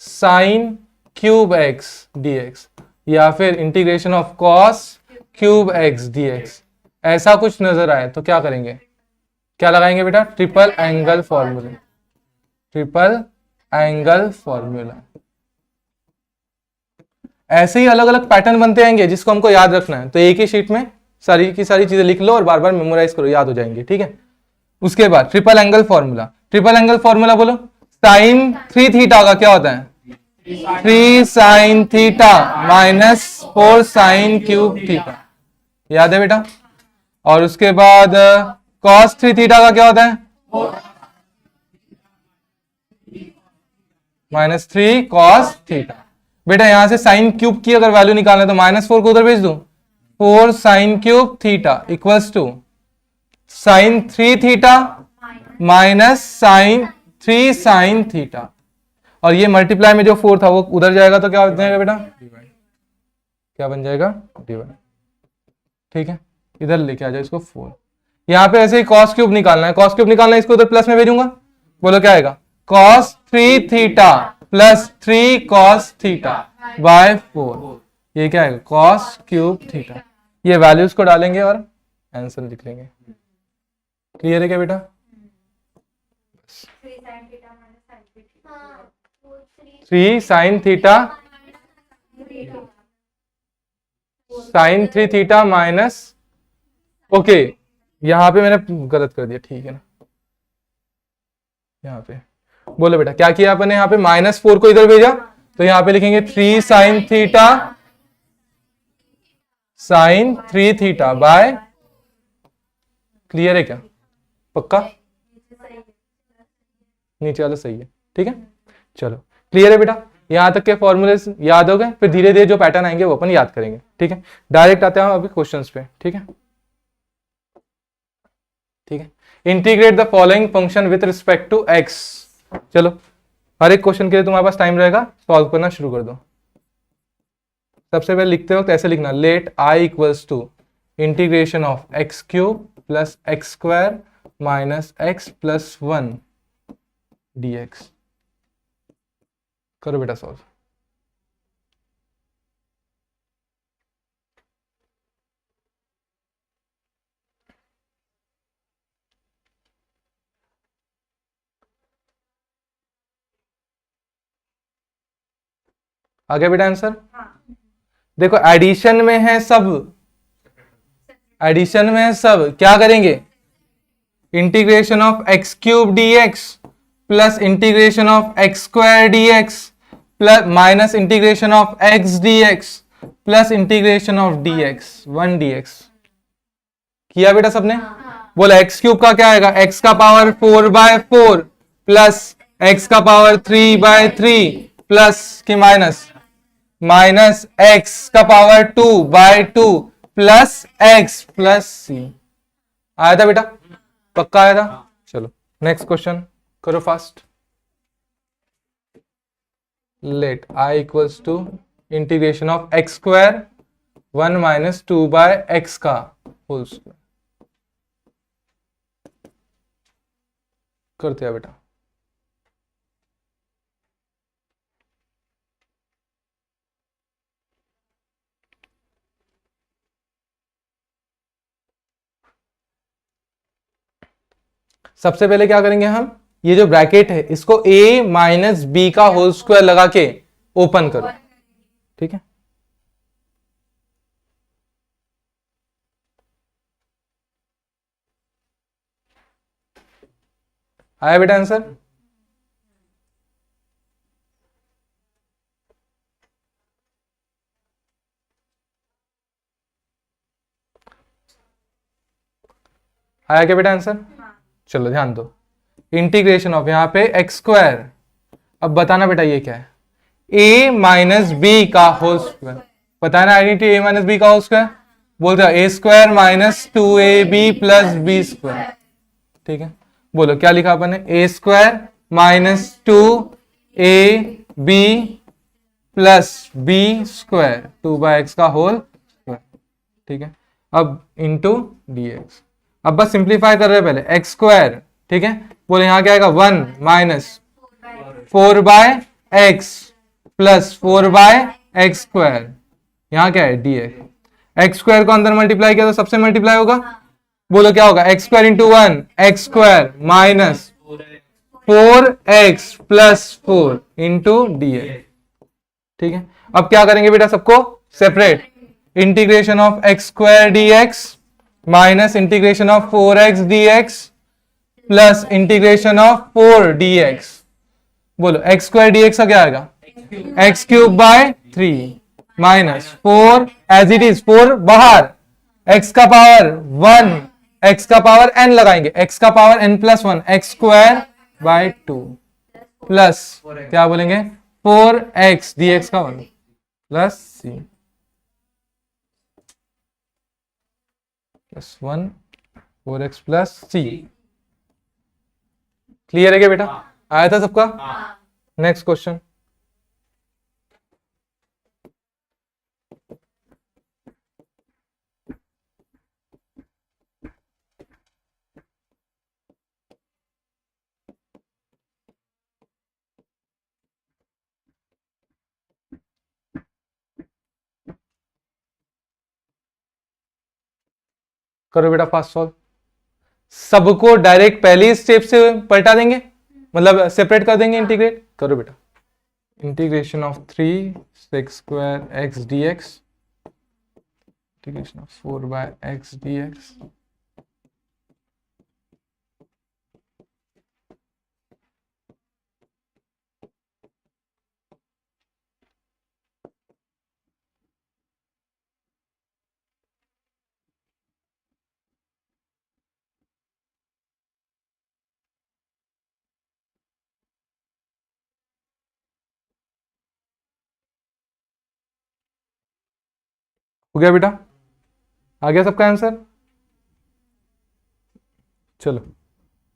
sine cube x dx या फिर integration of cos cube x dx। ऐसा कुछ नजर आए तो क्या करेंगे? क्या लगाएंगे बेटा? Triple angle formula, triple angle formula. ऐसे ही अलग अलग पैटर्न बनते आएंगे जिसको हमको याद रखना है। तो एक ही शीट में सारी की सारी चीजें लिख लो और बार बार मेमोराइज करो, याद हो जाएंगे, ठीक है। उसके बाद triple angle formula, triple angle formula बोलो। साइन 3 थीटा का क्या होता है? 3 sine theta minus 4 sine cube theta, याद है बेटा। और उसके बाद कॉस 3 थीटा का क्या होता है? Minus 3 cos theta. बेटा यहां से साइन क्यूब की अगर वैल्यू निकालना है तो -4 को उधर भेज दो, 4 sine cube theta equals to sine 3 theta minus sine 3 sine theta. और ये मल्टीप्लाई में जो 4 था वो उधर जाएगा तो क्या बन जाएगा बेटा? क्या बन जाएगा? डिवाइड। ठीक है, इधर लेके आ जाओ इसको 4। यहाँ पे ऐसे ही कॉस क्यूब निकालना है, कॉस क्यूब निकालना है, इसको उधर प्लस में भेजूंगा। बोलो क्या आएगा? Cos 3 theta plus 3 cos theta by 4। ये क्या आएगा? Cos cube theta. ये वैल्यूज को डालेंगे और आंसर लिख लेंगे। क्लियर है क्या बेटा? 3 sine theta sine 3 theta minus, okay यहां पे मैंने गलत कर दिया, ठीक है ना। यहाँ पे बोलो बेटा क्या किया आपने? यहाँ पे -4 को इधर भेजा तो यहाँ पे लिखेंगे 3 sine theta sine 3 theta by, clear है क्या? पक्का? नीचे वाला सही है, ठीक है। चलो क्लियर है बेटा? यहां तक के फॉर्मूले याद हो गए, फिर धीरे धीरे जो पैटर्न आएंगे वो अपन याद करेंगे, ठीक है? डायरेक्ट आते हैं अभी क्वेश्चंस पे, ठीक है? ठीक है, integrate the following function with respect to x. चलो हर एक क्वेश्चन के लिए तुम्हारे पास टाइम रहेगा, सॉल्व करना शुरू कर दो। सबसे पहले लिखते वक्त ऐसे लिखना, let I equals to integration of x cube plus x square minus x plus 1 dx। करो बेटा सॉल्व। आ गया बेटा आंसर? देखो एडिशन में है सब, एडिशन में है सब, क्या करेंगे? Integration of x cube D x plus integration of x square d x plus minus integration of x D x plus integration of d x 1 D x. किया बेटा सबने? बोला एक्स क्यूब का क्या आएगा? एक्स का पावर 4/4 प्लस एक्स का power 3/3 plus की माइनस एक्स का power 2/2 plus x plus c. आया था बेटा? पक्का आया था? चलो नेक्स्ट क्वेश्चन करो fast. Let I equals to integration of x square 1 minus 2/x का होल स्क्वायर। करते हैं बेटा। सबसे पहले क्या करेंगे हम, ये जो ब्रैकेट है इसको a माइनस बी का होल स्क्वायर लगा के ओपन करो, ठीक है? आया बेटा आंसर? आया क्या बेटा आंसर? चलो ध्यान दो, इंटीग्रेशन ऑफ यहां पे एक्स स्क्वायर, अब बताना बेटा ये क्या है? a माइनस बी का होल स्क्वायर, बताना आइडेंटिटी a माइनस बी का होल स्क्वायर, बोलते हैं a square minus 2ab plus b square, ठीक है? बोलो क्या लिखा अपन ने? a square minus 2ab plus b square 2/x का होल स्क्वायर, ठीक है? अब इंटू dx। अब बस सिंप्लीफाई कर रहे हैं पहले, एक्स स्क्वायर, ठीक है? बोले यहां क्या आएगा? 1 minus 4/x plus 4/x square, यहां क्या है? dx। एक्स स्क्वायर को अंदर मल्टीप्लाई किया तो सबसे मल्टीप्लाई होगा, बोलो क्या होगा? X square into 1 x square minus 4x plus 4 into dx, ठीक है? अब क्या करेंगे बेटा? सबको separate, integration of x square dx minus integration of 4x dx plus integration of 4 dx। बोलो एक्स स्क्वायर dx का क्या आएगा? X cube by 3 minus 4 as it is, 4 बाहर, x का पावर 1, x का पावर n लगाएंगे, x का power n plus 1 x square by 2 plus क्या बोलेंगे? 4x dx का 1 plus c plus 1 4x plus c। Clear है क्या बेटा? आया था सबका? Next question. करो बेटा फास्ट सॉल्व। सबको डायरेक्ट पहले स्टेप से पलटा देंगे, मतलब सेपरेट कर देंगे, इंटीग्रेट करो बेटा। Integration of 3 6 square x D x, integration of 4/x dx, हो गया बेटा? आ गया सबका आंसर? चलो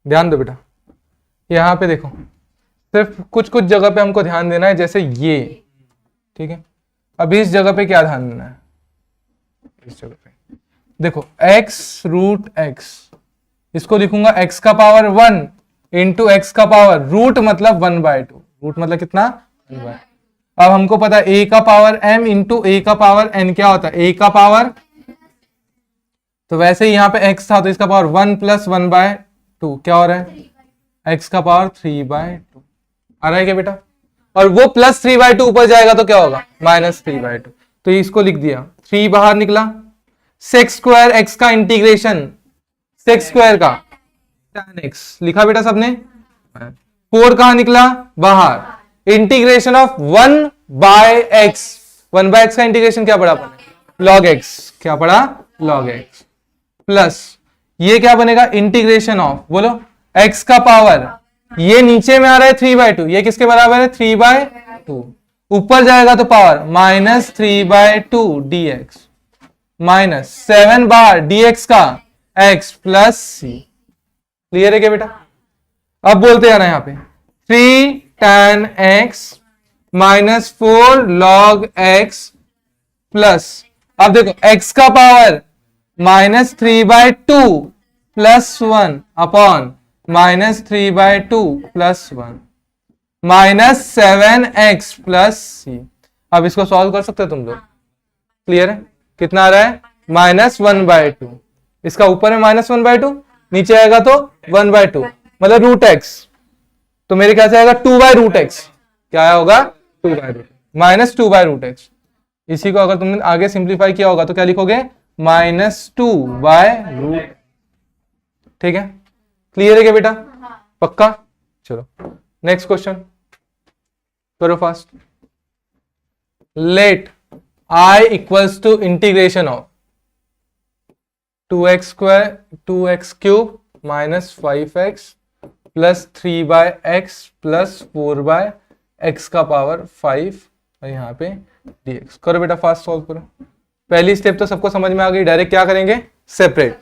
ध्यान दो बेटा, यहां पे देखो, सिर्फ कुछ कुछ जगह पे हमको ध्यान देना है, जैसे ये, ठीक है। अब इस जगह पे क्या ध्यान देना है? इस जगह पे देखो x रूट x, इसको लिखूंगा x का पावर 1 इंटू एक्स का पावर रूट मतलब 1/2, रूट मतलब कितना? 1/2। अब हमको पता है a का पावर m इंटू a का पावर n क्या होता है? a का पावर, तो वैसे ही यहाँ पे x था तो इसका पावर 1 प्लस 1/2 क्या हो रहा है? x का पावर 3/2 आ रहा है क्या बेटा? और वो प्लस 3/2 ऊपर जाएगा तो क्या होगा? -3/2। तो इसको लिख दिया, 3 बाहर निकला, सेक स्क्वायर x का इंटीग्रेशन, सेक स्क्वायर का tan x लिखा बेटा सबने, 4 कहां निकला? बाहर, इंटीग्रेशन ऑफ 1/x, 1/x का इंटीग्रेशन क्या पढ़ा अपन? log x, क्या पढ़ा? log x, प्लस ये क्या बनेगा? इंटीग्रेशन ऑफ, बोलो, x का पावर, ये नीचे में आ रहा है 3/2, ये किसके बराबर है? 3/2, ऊपर जाएगा तो पावर -3/2 dx, माइनस 7 बार dx का x प्लस c। क्लियर है क्या बेटा? अब बोलते हैं ना यहाँ पे 3 tan x minus 4 log x plus, अब देखो x का power -3/2 plus 1 upon -3/2 plus 1 -7x plus c। अब इसको सॉल्व कर सकते हो तुम लोग? क्लियर है? कितना आ रहा है? -1/2, इसका ऊपर में -1/2, नीचे आएगा तो 1/2, मतलब √x, तो मेरे ख्याल से आएगा 2/√x। क्या आया होगा? 2/√x, -2/√x। इसी को अगर तुमने आगे सिंप्लीफाई किया होगा तो क्या लिखोगे? -2/√। ठीक है, क्लियर है क्या बेटा? पक्का? चलो नेक्स्ट क्वेश्चन करो fast. Let I equals to integration of 2x cube minus 5x plus 3/x plus 4/x का पावर 5 और यहाँ पे dx। करो बेटा फास्ट सॉल्व करो। पहली स्टेप तो सबको समझ में आ गई, डायरेक्ट क्या करेंगे? सेपरेट।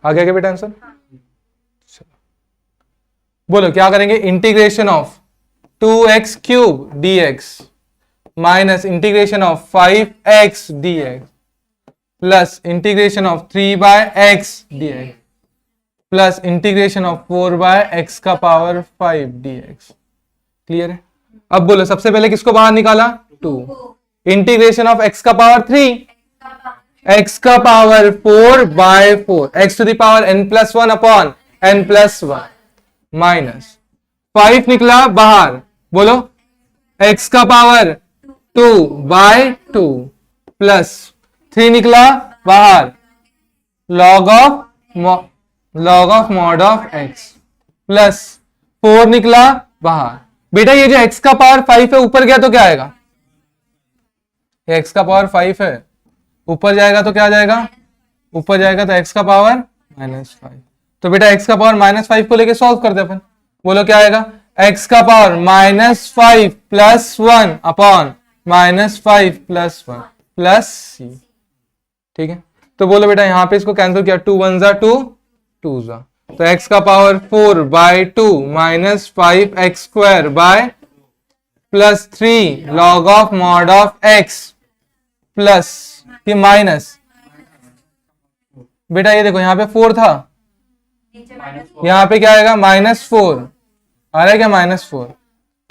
आ गया क्या बेटा आंसर? बोलो क्या करेंगे? Integration of 2x cube dx minus integration of 5x dx plus integration of 3/x dx plus integration of 4/x का पावर 5 dx। क्लियर है? अब बोलो सबसे पहले किसको बाहर निकाला? 2, इंटीग्रेशन ऑफ x का पावर 3, x का power 4/4, x to the power n+1 upon n+1 minus 5 निकला बाहर, बोलो x का पावर 2/2 प्लस 3 निकला बाहर, log of mod of x plus 4 निकला बाहर। बेटा ये जो x का पावर 5 है ऊपर गया तो क्या आएगा? ये x का पावर 5 है, ऊपर जाएगा तो क्या आ जाएगा? ऊपर जाएगा तो x का पावर -5। तो बेटा x का पावर -5 को लेके सॉल्व कर दे अपन। बोलो क्या आएगा? x का power -5 plus 1 upon -5 plus 1 plus c। ठीक है, तो बोलो बेटा यहां पे इसको कैंसिल किया, 2 1 जा 2, 2 जा, तो x का power 4/2 minus 5x square by plus 3 log of mod of x plus ये माइनस, बेटा ये देखो यहाँ पे 4 था, यहाँ पे क्या आएगा? -4 आ रहा है क्या? -4।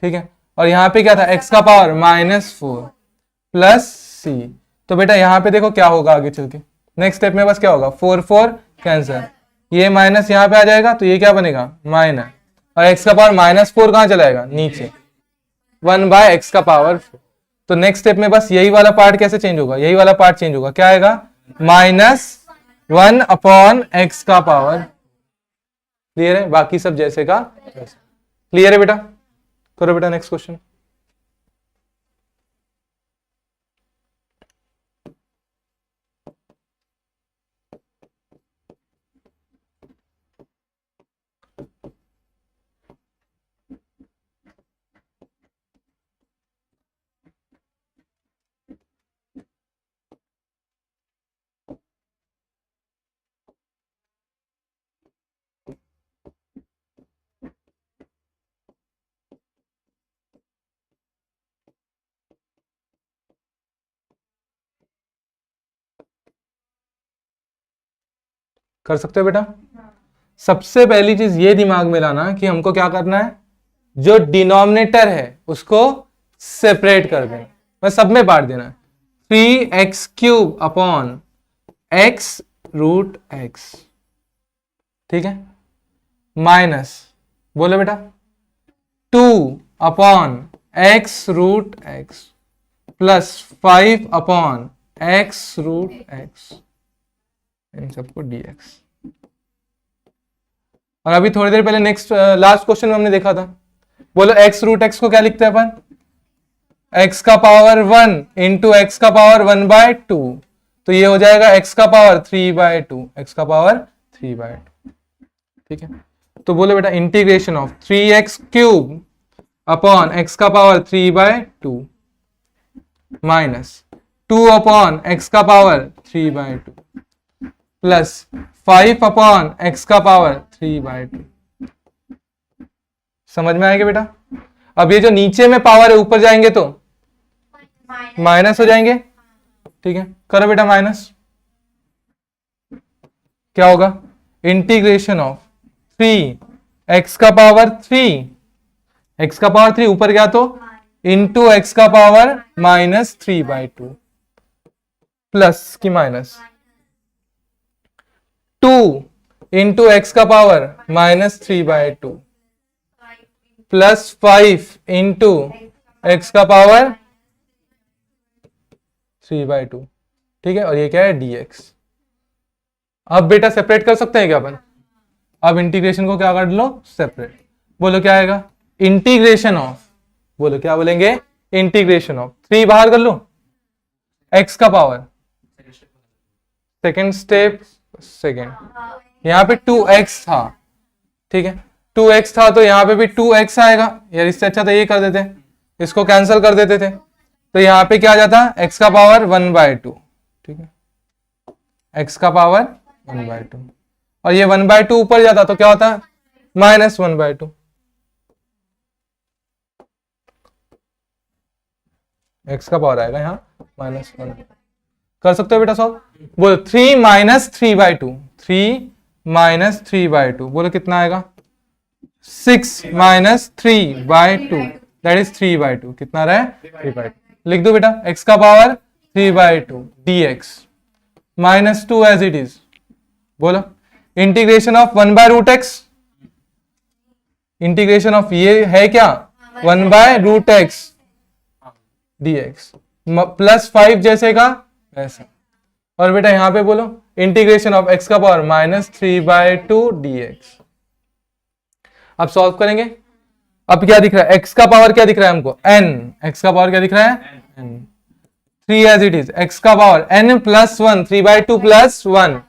ठीक है, और यहाँ पे क्या था? x का पावर -4 प्लस c। तो बेटा यहाँ पे देखो क्या होगा आगे चल के, नेक्स्ट स्टेप में बस क्या होगा? 4 4 कैंसर, ये माइनस यहाँ पे आ जाएगा तो ये क्या बनेगा? माइनस, और x का पावर -4 कहाँ चला जाएगा? नीचे, 1/x का पावर 4। तो नेक्स्ट स्टेप में बस यही वाला पार्ट कैसे चेंज होगा? यही वाला पार्ट चेंज होगा, क्या आएगा? -1 अपॉन x का पावर। क्लियर है? बाकी सब जैसे का क्लियर है बेटा? करो बेटा नेक्स्ट क्वेश्चन। कर सकते हो बेटा? सबसे पहली चीज ये दिमाग में लाना कि हमको क्या करना है, जो डिनोमिनेटर है उसको सेपरेट कर देना, मैं सब में बांट देना। 3x³ अपॉन x√x, ठीक है, माइनस बोलो बेटा 2 upon x√x plus 5 upon x√x, इन सबको dx। और अभी थोड़ी देर पहले नेक्स्ट लास्ट क्वेश्चन में हमने देखा था, बोलो x√x को क्या लिखते हैं अपन, x का पावर 1 इंटू एक्स का पावर 1/2, तो ये हो जाएगा x का पावर 3/2, x का पावर 3/2, ठीक है। तो बोलो बेटा integration of 3x³ upon x का पावर 3/2 माइनस 2 अपॉन x का पावर 3/2 प्लस 5 अपॉन x का पावर 3/2। समझ में आएगा बेटा? अब ये जो नीचे में पावर है ऊपर जाएंगे तो माइनस हो जाएंगे, ठीक है, करो बेटा माइनस, क्या होगा, इंटीग्रेशन ऑफ 3x का पावर 3, x का पावर 3 ऊपर गया तो इंटू x का पावर -3/2 प्लस की माइनस 2 इंटू एक्स का पावर -3/2 प्लस 5 इंटू एक्स का पावर 3/2, ठीक है, और ये क्या है dx। अब बेटा सेपरेट कर सकते हैं क्या अपन, अब इंटीग्रेशन को क्या कर लो, सेपरेट, बोलो क्या आएगा, इंटीग्रेशन ऑफ, बोलो क्या बोलेंगे, इंटीग्रेशन ऑफ 3 बाहर कर लो, x का पावर, सेकेंड स्टेप, सेकेंड, यहाँ पे 2x था, ठीक है, 2x था तो यहाँ पे भी 2x आएगा, यार इससे अच्छा तो ये कर देते, इसको कैंसिल कर देते थे, तो यहाँ पे क्या आ जाता, x का पावर 1/2, ठीक है, x का पावर 1/2, और ये 1/2 ऊपर जाता तो क्या होता, -1/2, x का पावर आएगा यहाँ -1, कर सकते हो बेटा सॉल्व, बोलो 3 - 3/2, 3 - 3/2, बोलो कितना आएगा, 6 - 3/2, दैट इज 3/2, कितना रहा है 3/2, लिख दो बेटा x का power 3/2 dx -2 as it is, बोलो integration of 1/√x, integration of ये है क्या 1/√x dx प्लस 5 जैसे का ऐसा, और बेटा यहां पे बोलो इंटीग्रेशन ऑफ x का पावर -3/2 dx। अब सॉल्व करेंगे, अब क्या दिख रहा है, x का पावर क्या दिख रहा है हमको n, x का पावर क्या दिख रहा है n, 3 as it is, x का power n plus 1, 3/2 plus 1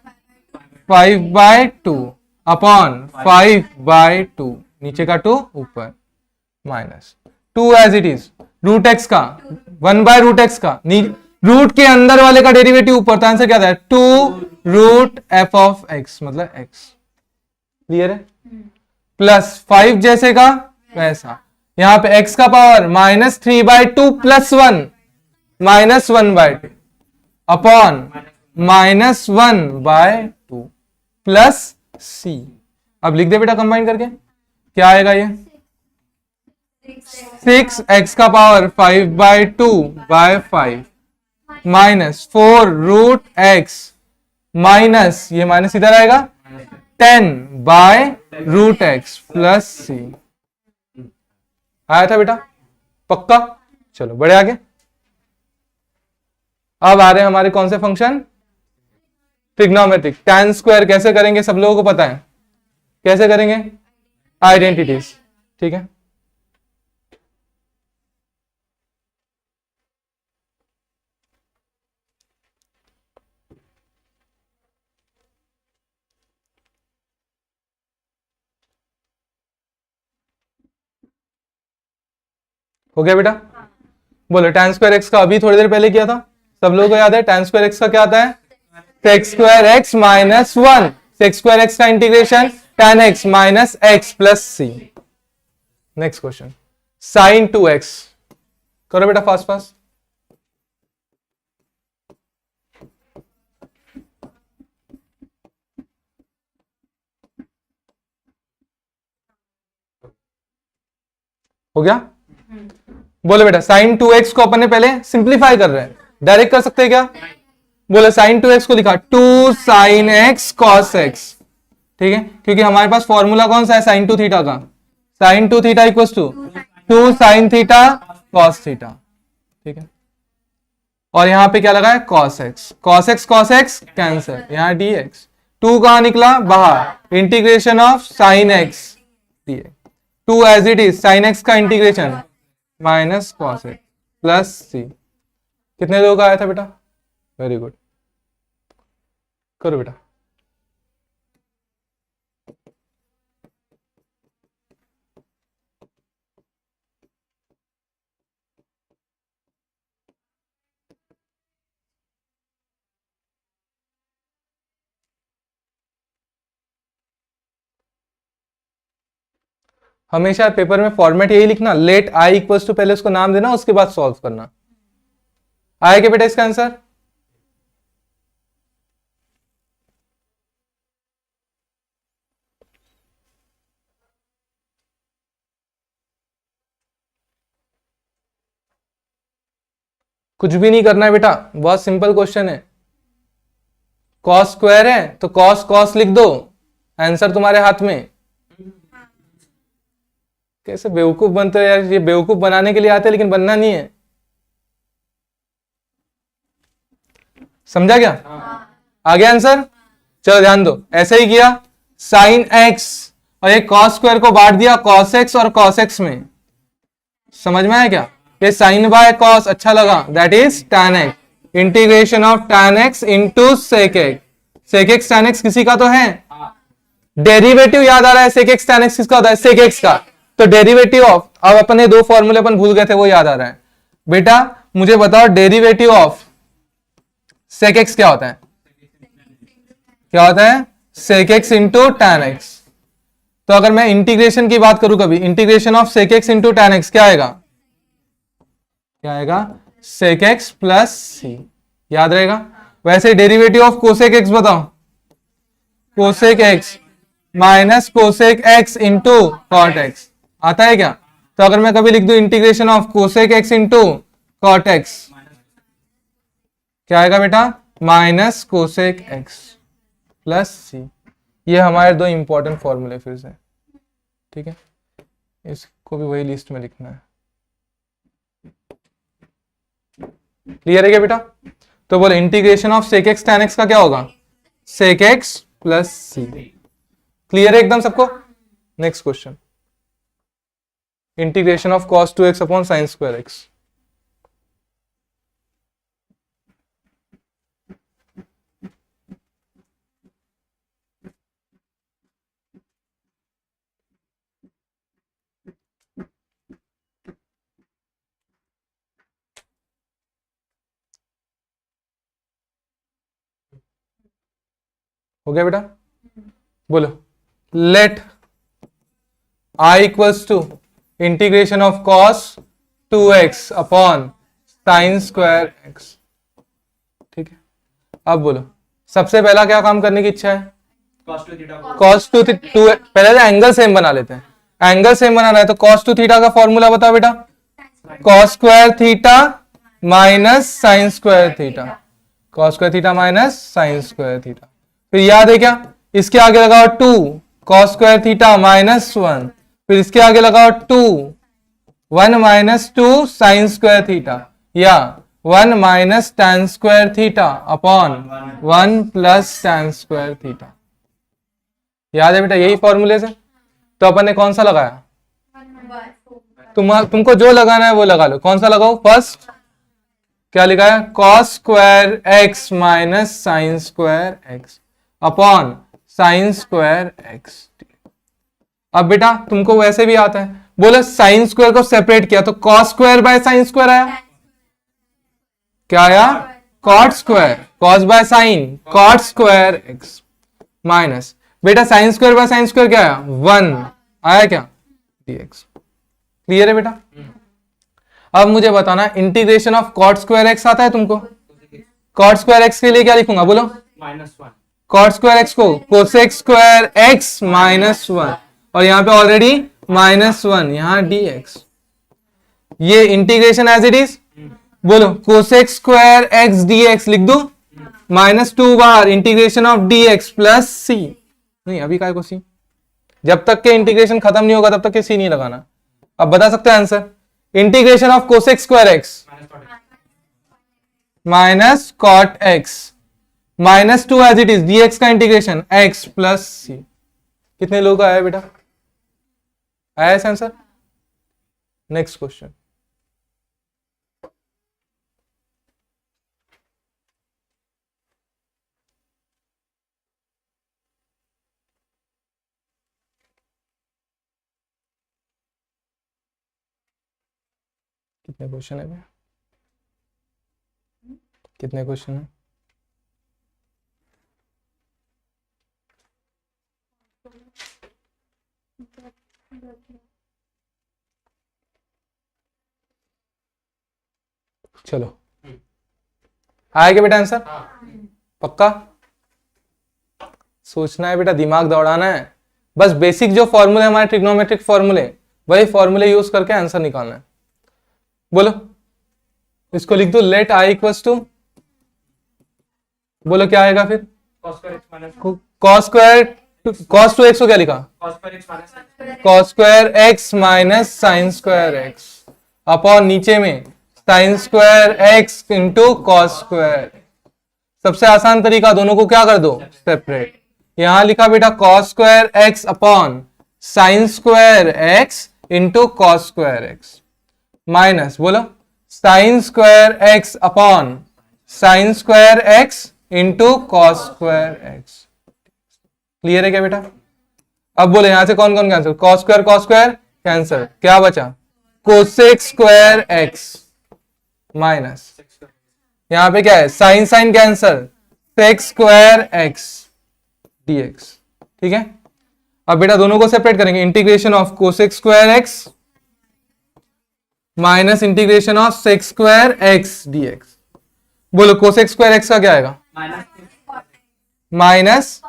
5/2 upon 5/2, नीचे का 2 ऊपर, minus 2 as it is, root x का 1/√x का, रूट के अंदर वाले का डेरिवेटिव ऊपर, तो आंसर क्या था 2√f(x), मतलब x, क्लियर है, प्लस 5 जैसे का वैसा, यहां पे x का power -3/2 plus 1 -1/2 upon -1/2 plus c, अब लिख दे बेटा कंबाइन करके, क्या आएगा ये 6x का पावर 5/2/5 -4√x माइनस ये माइनस इधर आएगा 10/√x प्लस c, आया था बेटा पक्का, चलो बड़े आगे। अब आ रहे हैं हमारे कौन से फंक्शन, ट्रिग्नोमेट्रिक, tan स्क्वायर कैसे करेंगे सब लोगों को पता है, कैसे करेंगे, आइडेंटिटीज, ठीक है, हो गया बेटा, बोलो tan स्क्वायर x का अभी थोड़ी देर पहले किया था, सब लोगों को याद है tan स्क्वायर x का क्या आता है, sec square x minus 1, sec square x का integration tan x minus x plus c। Next question sin 2x, करो बेटा फास्ट फास्ट, हो गया? बोलो बेटा साइन 2x को अपन ने पहले सिंप्लीफाई कर रहे हैं, डायरेक्ट कर सकते हैं क्या? बोलो साइन 2x को लिखा 2 साइन x cos x, ठीक है, क्योंकि हमारे पास फॉर्मूला कौन सा है साइन 2 थीटा का, साइन 2 थीटा equal to 2 sine theta cos theta, ठीक है। और यहां पे क्या लगा है cos x कैंसर, यहां dx, 2 कहां निकला बाहर, integration of sine x dx, 2 as it is sine x का integration minus cos x plus c, कितने लोगों का आया था बेटा? वेरी गुड, करो बेटा। हमेशा पेपर में फॉर्मेट यही लिखना, लेट आई इक्वल्स टू, पहले उसको नाम देना उसके बाद सॉल्व करना। आएगा बेटा इसका आंसर? कुछ भी नहीं करना है बेटा, बहुत सिंपल क्वेश्चन है। कॉस स्क्वायर है तो कॉस कॉस लिख दो, आंसर तुम्हारे हाथ में। कैसे बेवकूफ बनते हो यार, ये बेवकूफ बनाने के लिए आते हैं लेकिन बनना नहीं है, समझा क्या? आ गया आंसर? चलो ध्यान दो, ऐसे ही किया साइन x और एक कॉस स्क्वायर को बांट दिया कॉस x और कॉस x में, समझ में आया क्या? ये साइन बाय कॉस अच्छा लगा, that is tan x, integration of tan x into sec x, sec x tan x किसी का तो है, डेरिवेटिव याद आ रहा है, सेक x tan x किसका होता है? सेक x का, तो डेरिवेटिव ऑफ, अब अपन ने दो फॉर्मूले अपन भूल गए थे वो याद आ रहा है। बेटा मुझे बताओ डेरिवेटिव ऑफ सेक x क्या होता है? क्या होता है? Sec x into tan x. तो अगर मैं इंटीग्रेशन की बात करूं कभी, integration of sec x into tan x क्या आएगा? क्या आएगा? सेक x प्लस सी, याद रहेगा। वैसे डेरिवेटिव ऑफ कोसेक x बताओ, cosec x minus cosec x into cot x आता है क्या? तो अगर मैं कभी लिख दूं integration of cosec x into cot x, क्या आएगा बेटा? Minus cosec x plus c. ये हमारे दो इंपॉर्टेंट फॉर्मूले फिर से, ठीक है, इसको भी वही लिस्ट में लिखना है। क्लियर है क्या बेटा? तो बोले integration of sec x tan x का क्या होगा? सेक एक्स प्लस सी। क्लियर है एकदम सबको? Next question, integration of cos 2x upon sine square x। हो गया बेटा? बोलो let I equals to integration of cos 2x upon sine square x, ठीक है। अब बोलो सबसे पहला क्या काम करने की इच्छा है? कॉस टू पहले तो एंगल सेम बना लेते हैं, एंगल सेम बनाना है तो कॉस 2 थीटा का फॉर्मूला बताओ बेटा। Cos square theta minus sine square theta, cos square theta minus sine square theta. फिर याद है क्या? इसके आगे लगाओ 2 कॉस स्क्वायर थीटा माइनस 1, फिर इसके आगे लगाओ 2 1 माइनस 2 साइन स्क्वायर थीटा, या 1 minus tan square theta upon 1 plus tan square theta. याद है बेटा यही फॉर्मूले से? तो अपन ने कौन सा लगाया? तुमको जो लगाना है वो लगा लो। कौन सा लगाओ? फर्स्ट क्या लिखा है? Cos square x minus sine square x upon sine square x. अब बेटा तुमको वैसे भी आता है, बोलो साइन स्क्वायर को सेपरेट किया तो cos square by sine square आया, क्या आया? Cot square, cos by sine cot square x minus बेटा sine square by sine square क्या आया? 1 आया क्या? dx। क्लियर है बेटा? अब मुझे बताना integration of cot square x आता है तुमको? कॉट स्क्वायर एक्स के लिए क्या लिखूंगा बोलो? -1। कॉट स्क्वायर एक्स को कोसेक स्क्वायर एक्स माइनस 1, और यहाँ पे ऑलरेडी -1, यहाँ dx। ये इंटीग्रेशन एज इट इज, बोलो cosec square x D x लिख दो, -2 बार integration of d x plus c, नहीं अभी काय को सी, जब तक के इंटीग्रेशन खत्म नहीं होगा तब तक के सी नहीं लगाना। अब बता सकते हैं answer, integration of cosec square x minus cot x, -2 as it is, d x का इंटीग्रेशन एक्स प्लस सी। कितने लोगों का आया बेटा, आया इस आंसर? नेक्स्ट क्वेश्चन, कितने क्वेश्चन है भैया, कितने क्वेश्चन है? चलो आएगा बेटा आंसर, पक्का? सोचना है बेटा, दिमाग दौड़ाना है, बस बेसिक जो फॉर्मूले हमारे ट्रिग्नोमेट्रिक फॉर्मूले, वही फॉर्मूले यूज करके आंसर निकालना है। बोलो, इसको लिख दो, लेट आई इक्वल्स टू, बोलो क्या आएगा फिर, cos square, cos two x को क्या लिखा, cos square x minus sine square x upon नीचे में sign square x into cos square. सबसे आसान तरीका, दोनों को क्या कर दो, सेपरेट। यहां लिखा बेटा cos square x upon sine square x into cos square x, minus बोलो sine square x upon sine square x into cos square x. Clear है क्या बेटा? अब बोले यहां से कौन कौन कैंसिल, कॉस स्क्वायर कैंसिल, क्या बचा, कोसेक स्क्वायर एक्स माइनस, यहां पे क्या है, sine sine cancel, sec square x dx. ठीक है, अब बेटा दोनों को सेपरेट करेंगे, integration of cosec square x minus integration of sec square x dx. बोलो कोसेक स्क्वायर एक्स का क्या आएगा, माइनस,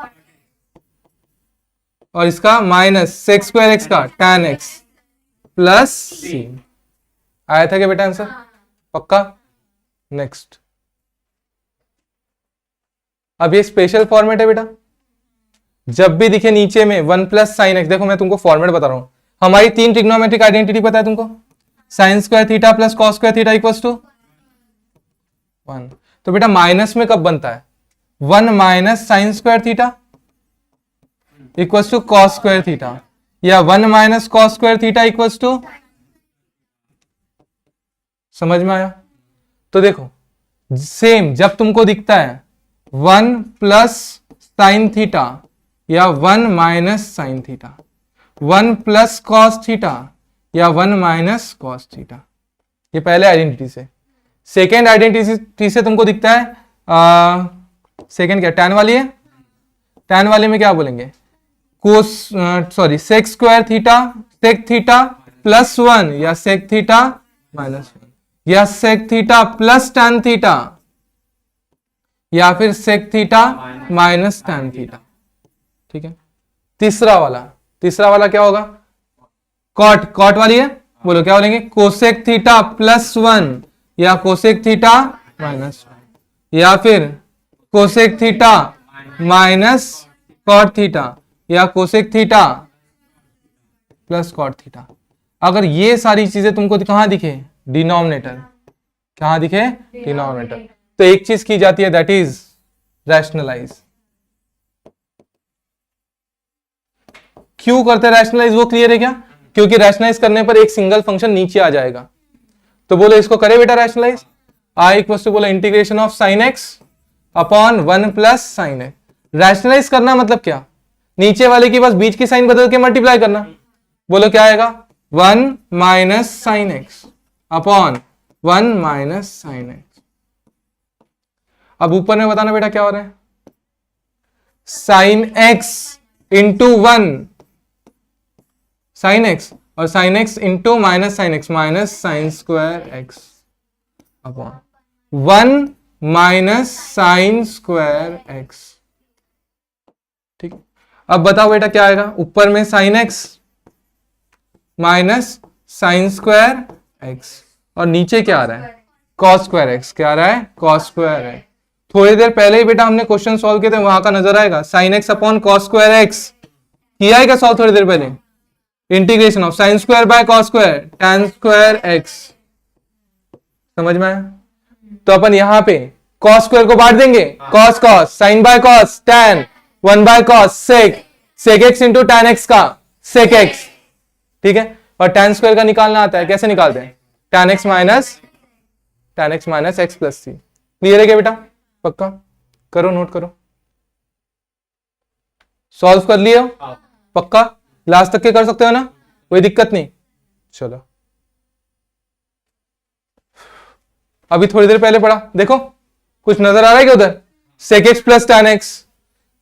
और इसका माइनस सेक स्क्वायर एक्स का tan एक्स प्लस सी। आया था क्या बेटा आंसर, पक्का? नेक्स्ट, अब ये स्पेशल फॉर्मेट है बेटा, जब भी दिखे नीचे में 1 प्लस साइन एक्स, देखो मैं तुमको फॉर्मेट बता रहा हूं, हमारी 3 ट्रिग्नोमेट्रिक आइडेंटिटी पता है तुमको, sine square theta plus cos square theta equals to 1। तो बेटा माइनस में कब बनता है, 1 minus sine square theta equals to cos square theta, या 1 minus cos square theta equals to, समझ में आया? तो देखो सेम, जब तुमको दिखता है 1 प्लस साइन थीटा या 1 minus sine theta, 1 plus cos theta या 1 माइनस कॉस थीटा, ये पहले आइडेंटिटी से। सेकेंड आइडेंटिटी से तुमको दिखता है, सेकेंड क्या, टैन वाली है, टैन वाले में क्या बोलेंगे, cos sorry sec square theta, sec theta plus 1 या सेक थीटा माइनस 1, या sec theta plus tan theta, या फिर sec theta minus tan theta. ठीक है, तीसरा वाला क्या होगा, कॉट वाली है, बोलो क्या बोलेंगे, कोसेक थीटा प्लस 1 या कोसेक थीटा माइनस 1, या फिर cosec theta minus cot theta या cosec theta plus cot theta. अगर ये सारी चीजें तुमको कहां दिखे, डिनोमिनेटर, कहां दिखे, डिनोमिनेटर, तो एक चीज की जाती है, दैट इज रैशनलाइज। क्यों करते हैं रैशनलाइज, वो क्लियर है क्या? क्योंकि रैशनलाइज करने पर एक सिंगल फंक्शन नीचे आ जाएगा। तो बोलो इसको करे बेटा रैशनलाइज, आई इक्वल टू बोलो integration of sine x upon 1 plus sine x. Rationalise करना मतलब क्या, नीचे वाले की बस बीच की साइन बदल के मल्टीप्लाई करना। बोलो क्या आएगा, 1 minus sine x upon 1 minus sine x. अब ऊपर में बताना बेटा क्या हो रहा है, sine x into 1 sine x और sine x into minus sine square x upon 1 minus sine square x. ठीक है, अब बताओ बेटा क्या आएगा, ऊपर में sine x minus sine square x, और नीचे क्या आ रहा है, कॉस स्क्वायर एक्स। क्या आ रहा है, कॉस स्क्वायर एक्स। थोड़ी देर पहले ही बेटा हमने क्वेश्चन सॉल्व किए थे, वहां का नजर आएगा, sign x upon cos square x किया है क्या सॉल्व थोड़ी देर पहले। Integration of sine square by cos square tan square x, समझ में आया। तो अपन यहां पे कॉस स्क्वायर को बांट देंगे, cos cos, sine by cos tan, 1 by cos sec x into tan x का सेक एक्स, ठीक है। और tan स्क्वायर का निकालना आता है, कैसे निकालते हैं, tan x minus x plus सी। क्लियर है क्या बेटा, पक्का करो, नोट करो, सॉल्व कर लियो, पक्का लास्ट तक के कर सकते हो ना, कोई दिक्कत नहीं। चलो अभी थोड़ी देर पहले पढ़ा, देखो कुछ नजर आ रहा है क्या उधर, sec x plus tan x,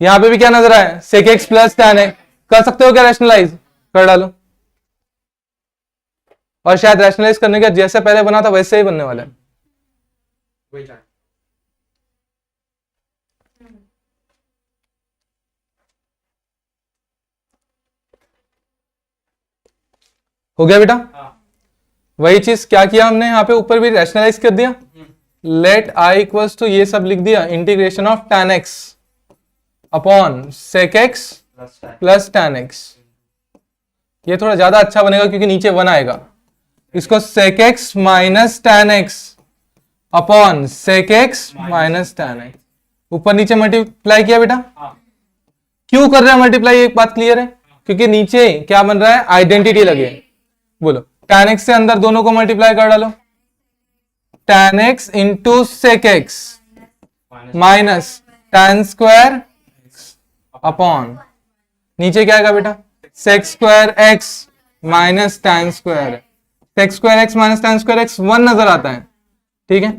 यहां पे भी क्या नजर आया, sec x plus tan x. कर सकते हो क्या रैशनलाइज, कर डालो। और शायद रैशनलाइज करने का जैसे पहले बना था वैसे ही बनने वाला है। हो गया बेटा, वही चीज क्या किया हमने यहाँ पे ऊपर भी रैशनलाइज कर दिया, लेट आई इक्वल्स टू ये सब लिख दिया, integration of tan x upon sec x plus tan x। ये थोड़ा ज्यादा अच्छा बनेगा क्योंकि नीचे 1 आएगा, इसको sec x minus tan x upon sec x minus tan x, ऊपर नीचे मल्टीप्लाई किया बेटा। क्यों कर रहे हैं मल्टीप्लाई, एक बात क्लियर है, क्योंकि नीचे क्या बन रहा है, आइडेंटिटी लगे। बोलो tan x से अंदर दोनों को मल्टीप्लाई कर डालो, tan x into sec x minus tan square upon नीचे क्या आएगा बेटा, sec square x minus tan square, sec square x minus tan square x 1 नजर आता है, ठीक है।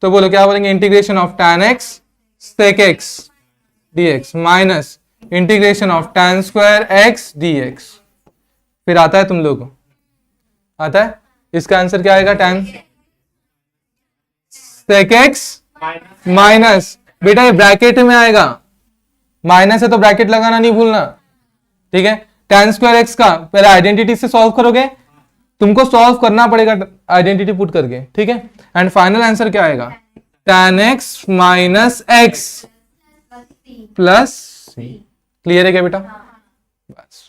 तो बोलो क्या बोलेंगे, integration of tan x sec x dx minus integration of tan square x dx। फिर आता है तुम लोग को, आता है, इसका आंसर क्या आएगा, tan sec x माइनस, बेटा ये ब्रैकेट में आएगा, माइनस है तो ब्रैकेट लगाना नहीं भूलना, ठीक है। tan स्क्वायर x का पहले आइडेंटिटी से सॉल्व करोगे, तुमको सॉल्व करना पड़ेगा आइडेंटिटी पुट करके, ठीक है। एंड फाइनल आंसर क्या आएगा, tan x minus x plus सी। क्लियर है क्या बेटा, बस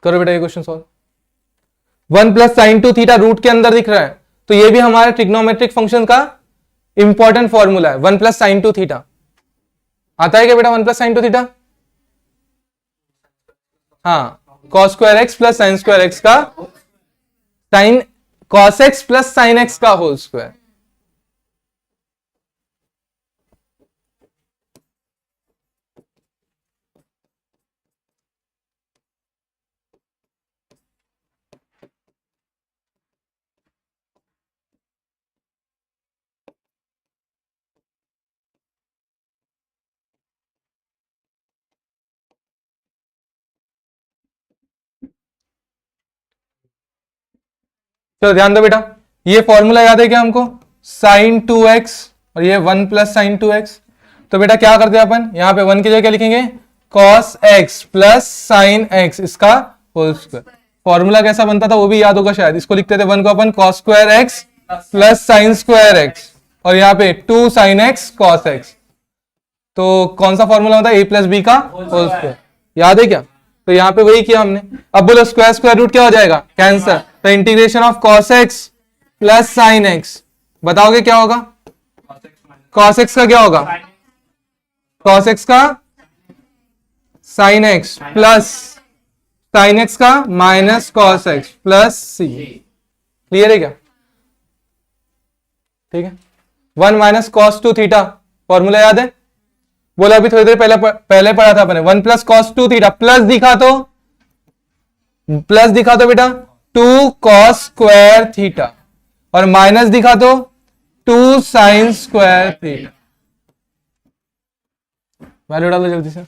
करो बेटा ये question solve. 1 plus sine two theta root के अंदर दिख रहा है, तो ये भी हमारे ट्रिग्नोमेट्रिक फंक्शन का इंपॉर्टेंट फॉर्मूला है, 1 प्लस साइन टू थीटा। आता है क्या बेटा 1 प्लस साइन टू थीटा, हाँ, cos square x plus sine square x का sine, cos x plus sine x का होल स्क्वायर। चलो ध्यान दो बेटा, ये फॉर्मूला याद है क्या हमको, साइन 2x और ये 1 प्लस साइन 2x। तो बेटा क्या करते हैं अपन, यहां पे 1 की जगह क्या लिखेंगे, cos x plus sine x, इसका होल स्क्वायर। फॉर्मूला कैसा बनता था वो भी याद होगा शायद, इसको लिखते थे 1 को अपन cos square x plus sine square x, और यहाँ पे 2 साइन x cos x। तो कौन सा फॉर्मूला होता है, a प्लस बी का होल स्क्वायर, याद है क्या। तो यहाँ पे वही किया हमने। अब बोलो स्क्वायर स्क्वायर रूट क्या हो जाएगा, कैंसर। तो integration of cos x plus sine x, बताओगे क्या होगा, cos x का क्या होगा, cos x का sine x plus sine x का minus cos x plus c। Clear है क्या, ठीक है। 1 माइनस cos 2 थीटा फॉर्मूला याद है, बोला अभी थोड़ी देर पहले पढ़ा था अपने, 1 प्लस cos 2 थीटा, प्लस दिखा तो बेटा 2 cos स्क्वायर थीटा, और माइनस दिखा तो 2 साइन स्क्वायर थीटा। वैल्यू डाल दो जल्दी से।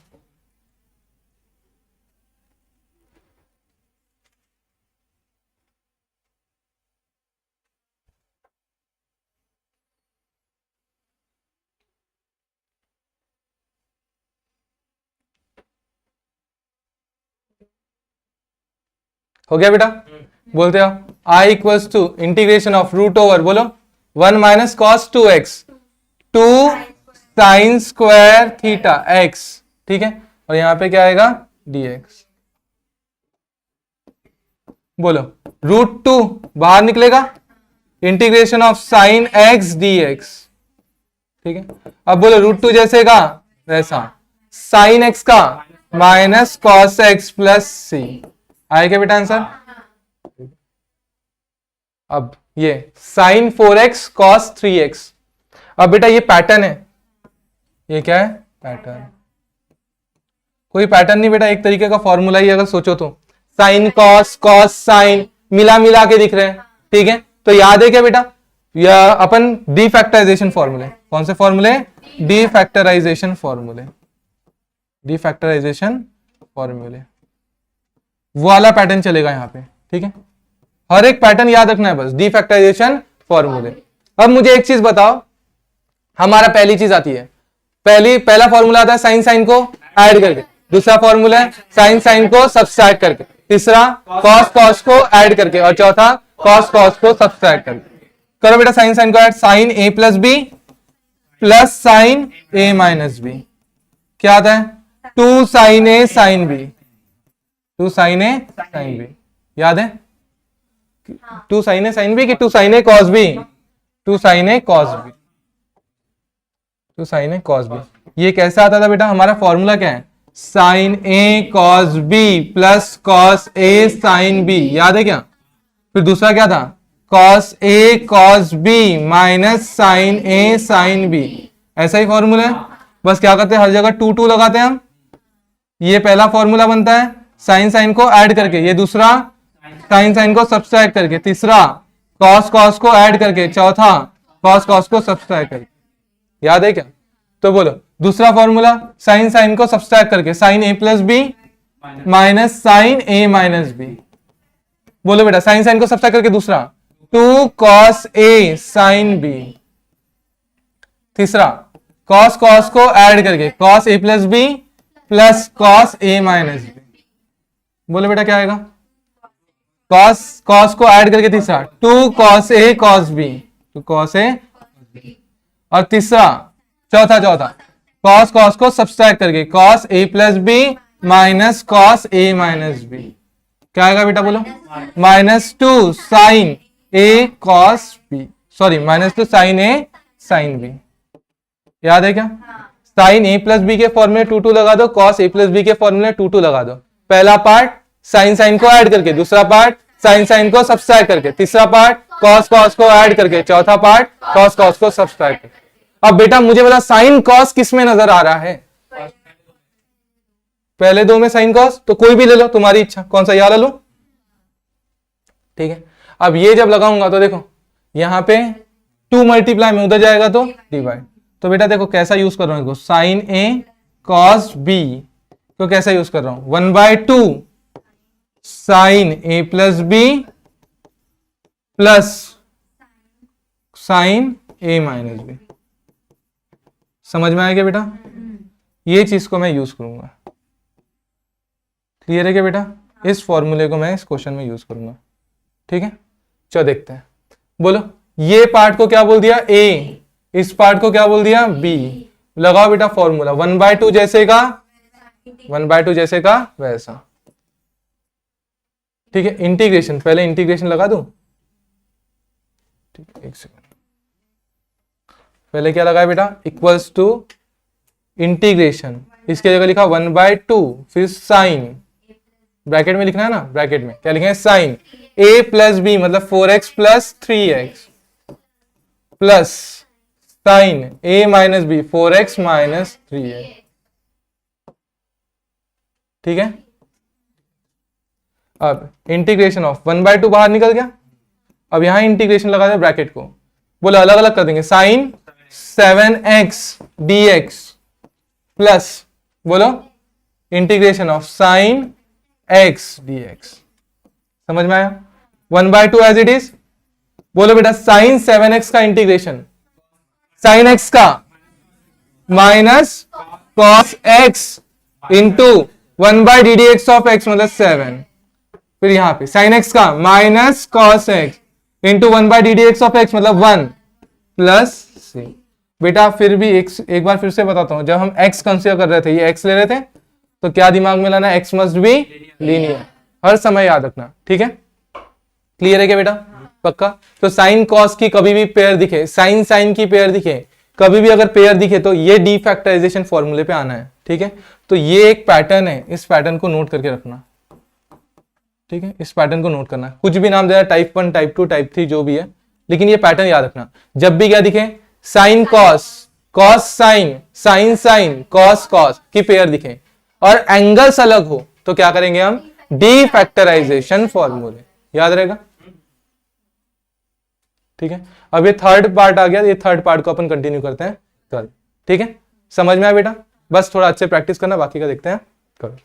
हो गया बेटा, बोलते हो I equals to integration of root over बोलो 1 minus cos 2x 2 sine square theta x, ठीक है, और यहां पे क्या आएगा dx। बोलो √2 बाहर निकलेगा, integration of sine x dx, ठीक है। अब बोलो √2 जैसे का वैसा, साइन x का माइनस कॉस x प्लस सी, आएगा बेटा आंसर। अब ये साइन 4x कॉस 3x, अब बेटा ये पैटर्न है, ये क्या है पैटर्न, कोई पैटर्न नहीं बेटा, एक तरीके का फॉर्मूला ही अगर सोचो तो, साइन कॉस कॉस साइन मिला मिला के दिख रहे हैं, ठीक है। तो याद है क्या बेटा, या अपन डीफैक्टराइजेशन फॉर्मूले, कौन से फॉर्मूले, डीफैक्टराइजेशन फॉर्मूले, डीफैक्टराइजेशन फॉर्मूले, वो वाला पैटर्न चलेगा यहाँ पे, ठीक है। हर एक पैटर्न याद रखना है बस, डीफैक्टराइजेशन फॉर्मूले। अब मुझे एक चीज बताओ, हमारा पहली चीज आती है, पहला फॉर्मूला आता है साइन साइन को ऐड करके, दूसरा फॉर्मूला है साइन साइन को सब्सट्रैक्ट करके, तीसरा कॉस कॉस को ऐड करके, और चौथा कॉस कॉस को सब्सट्रैक्ट करके। करो बेटा साइन साइन को add, sine a plus b plus sine a minus b, क्या आता है 2 sine a sine b, 2 sine a sine b, याद है 2 साइन a साइन b कि 2 sine a cos b, 2 sine a cos b, 2 sine a cos b। ये कैसा आता था बेटा, हमारा फॉर्मूला क्या है, sine a cos b plus cos a sine b, याद है क्या। फिर दूसरा क्या था, cos a cos b minus sine a sine b, ऐसा ही फॉर्मूला है, बस क्या करते हैं हर जगह 2 2 लगाते हैं हम। ये पहला फॉर्मूला बनता है साइन साइन को ऐड करके, ये दूसरा साइन साइन को सब्सट्रैक्ट करके, तीसरा कॉस कॉस को ऐड करके, चौथा कॉस कॉस को सब्सट्रैक्ट करके, याद है क्या। तो बोलो दूसरा फॉर्मूला साइन साइन को सब्सट्रैक्ट करके, sine a plus b minus sine a minus b, बोलो बेटा साइन साइन को सब्सट्रैक्ट करके दूसरा 2 कॉस a साइन b, तीसरा कॉस कॉस को ऐड करके cos a plus b plus cos a minus b, बोलो बेटा क्या आएगा, कॉस कॉस को ऐड करके तीसरा 2 कॉस a कॉस b, तो कॉस a, और तीसरा चौथा कॉस कॉस को सब्सट्रैक्ट करके cos a plus b minus cos a minus b, क्या आएगा बेटा बोलो, -2 sine a cos b, sorry -2 sine a sine b, याद है क्या। साइन a प्लस बी के फॉर्मूले 2 2 लगा दो, कॉस a प्लस बी के फॉर्मूले 2 2 लगा दो। पहला पार्ट साइन साइन को ऐड करके, दूसरा पार्ट साइन साइन को सब्सट्रैक्ट करके, तीसरा पार्ट कॉस कॉस को ऐड करके, चौथा पार्ट कॉस कॉस को सब्सट्रैक्ट करके। अब बेटा मुझे बता साइन कॉस किस में नजर आ रहा है, पहले दो में साइन कॉस, तो कोई भी ले लो तुम्हारी इच्छा, कौन सा याद लो, ठीक है। अब ये जब लगाऊंगा तो देखो यहां पे 2 मल्टीप्लाई में उधर जाएगा तो डिवाइड, तो बेटा देखो कैसा यूज कर रहा हूं, साइन a कॉस b तो कैसा यूज कर रहा हूं, 1/2 sine a plus b plus sine a minus b, समझ में आएगा बेटा, ये चीज को मैं यूज करूंगा, क्लियर है क्या बेटा, इस फॉर्मूले को मैं इस क्वेश्चन में यूज करूंगा, ठीक है। चलो देखते हैं, बोलो ये पार्ट को क्या बोल दिया a, इस पार्ट को क्या बोल दिया b, लगाओ बेटा फॉर्मूला 1/2 जैसे का 1/2 जैसे का वैसा, ठीक है। इंटीग्रेशन, पहले इंटीग्रेशन लगा दूं, ठीक है, एक सेकंड, पहले क्या लगाया बेटा, इक्वल्स टू इंटीग्रेशन, इसके जगह लिखा 1/2, फिर साइन, ब्रैकेट में लिखना है ना, ब्रैकेट में क्या लिखेंगे, साइन a प्लस बी मतलब 4x plus 3x plus sine a minus b 4x minus 3x, ठीक है। अब इंटीग्रेशन ऑफ 1/2 बाहर निकल गया, अब यहां इंटीग्रेशन लगा दे ब्रैकेट को, बोलो अलग अलग कर देंगे, साइन 7x dx प्लस बोलो integration of sine x dx, समझ में आया, 1/2 एज इट इज, बोलो बेटा साइन 7x का इंटीग्रेशन, साइन x का minus cos x into 1/ddx of x मतलब 7 फिर यहाँ पे साइन एक्स का minus cos x into 1/ddx of x मतलब 1 प्लस सी। बेटा फिर भी एक बार फिर से बताता हूं, जब हम x कंसीडर कर रहे थे, ये x ले रहे थे, तो क्या दिमाग में लाना, x मस्ट बी लीनियर, हर समय याद रखना, ठीक है। क्लियर है क्या बेटा, पक्का। तो साइन कॉस की कभी भी पेयर दिखे, साइन साइन की पेयर दिखे, कभी भी अगर पेयर दिखे तो ये डीफैक्टराइजेशन फॉर्मूले पे आना है, ठीक है। तो ये एक पैटर्न है, इस पैटर्न को नोट करके रखना, ठीक है। इस पैटर्न को नोट करना, कुछ भी नाम देना, टाइप 1 टाइप 2 टाइप 3 जो भी है, लेकिन ये पैटर्न याद रखना। जब भी क्या दिखे, sine cos, cos sine, sine sine, cos cos की पेयर दिखे और एंगल्स अलग हो तो क्या करेंगे हम, डीफैक्टराइजेशन फॉर्मूले, याद रहेगा, ठीक है। अब ये थर्ड पार्ट आ गया, ये थर्ड पार्ट को अपन कंटिन्यू करते हैं कल, ठीक है। समझ में आया बेटा, बस थोड़ा अच्छे प्रैक्टिस करना, बाकी का देखते हैं कल।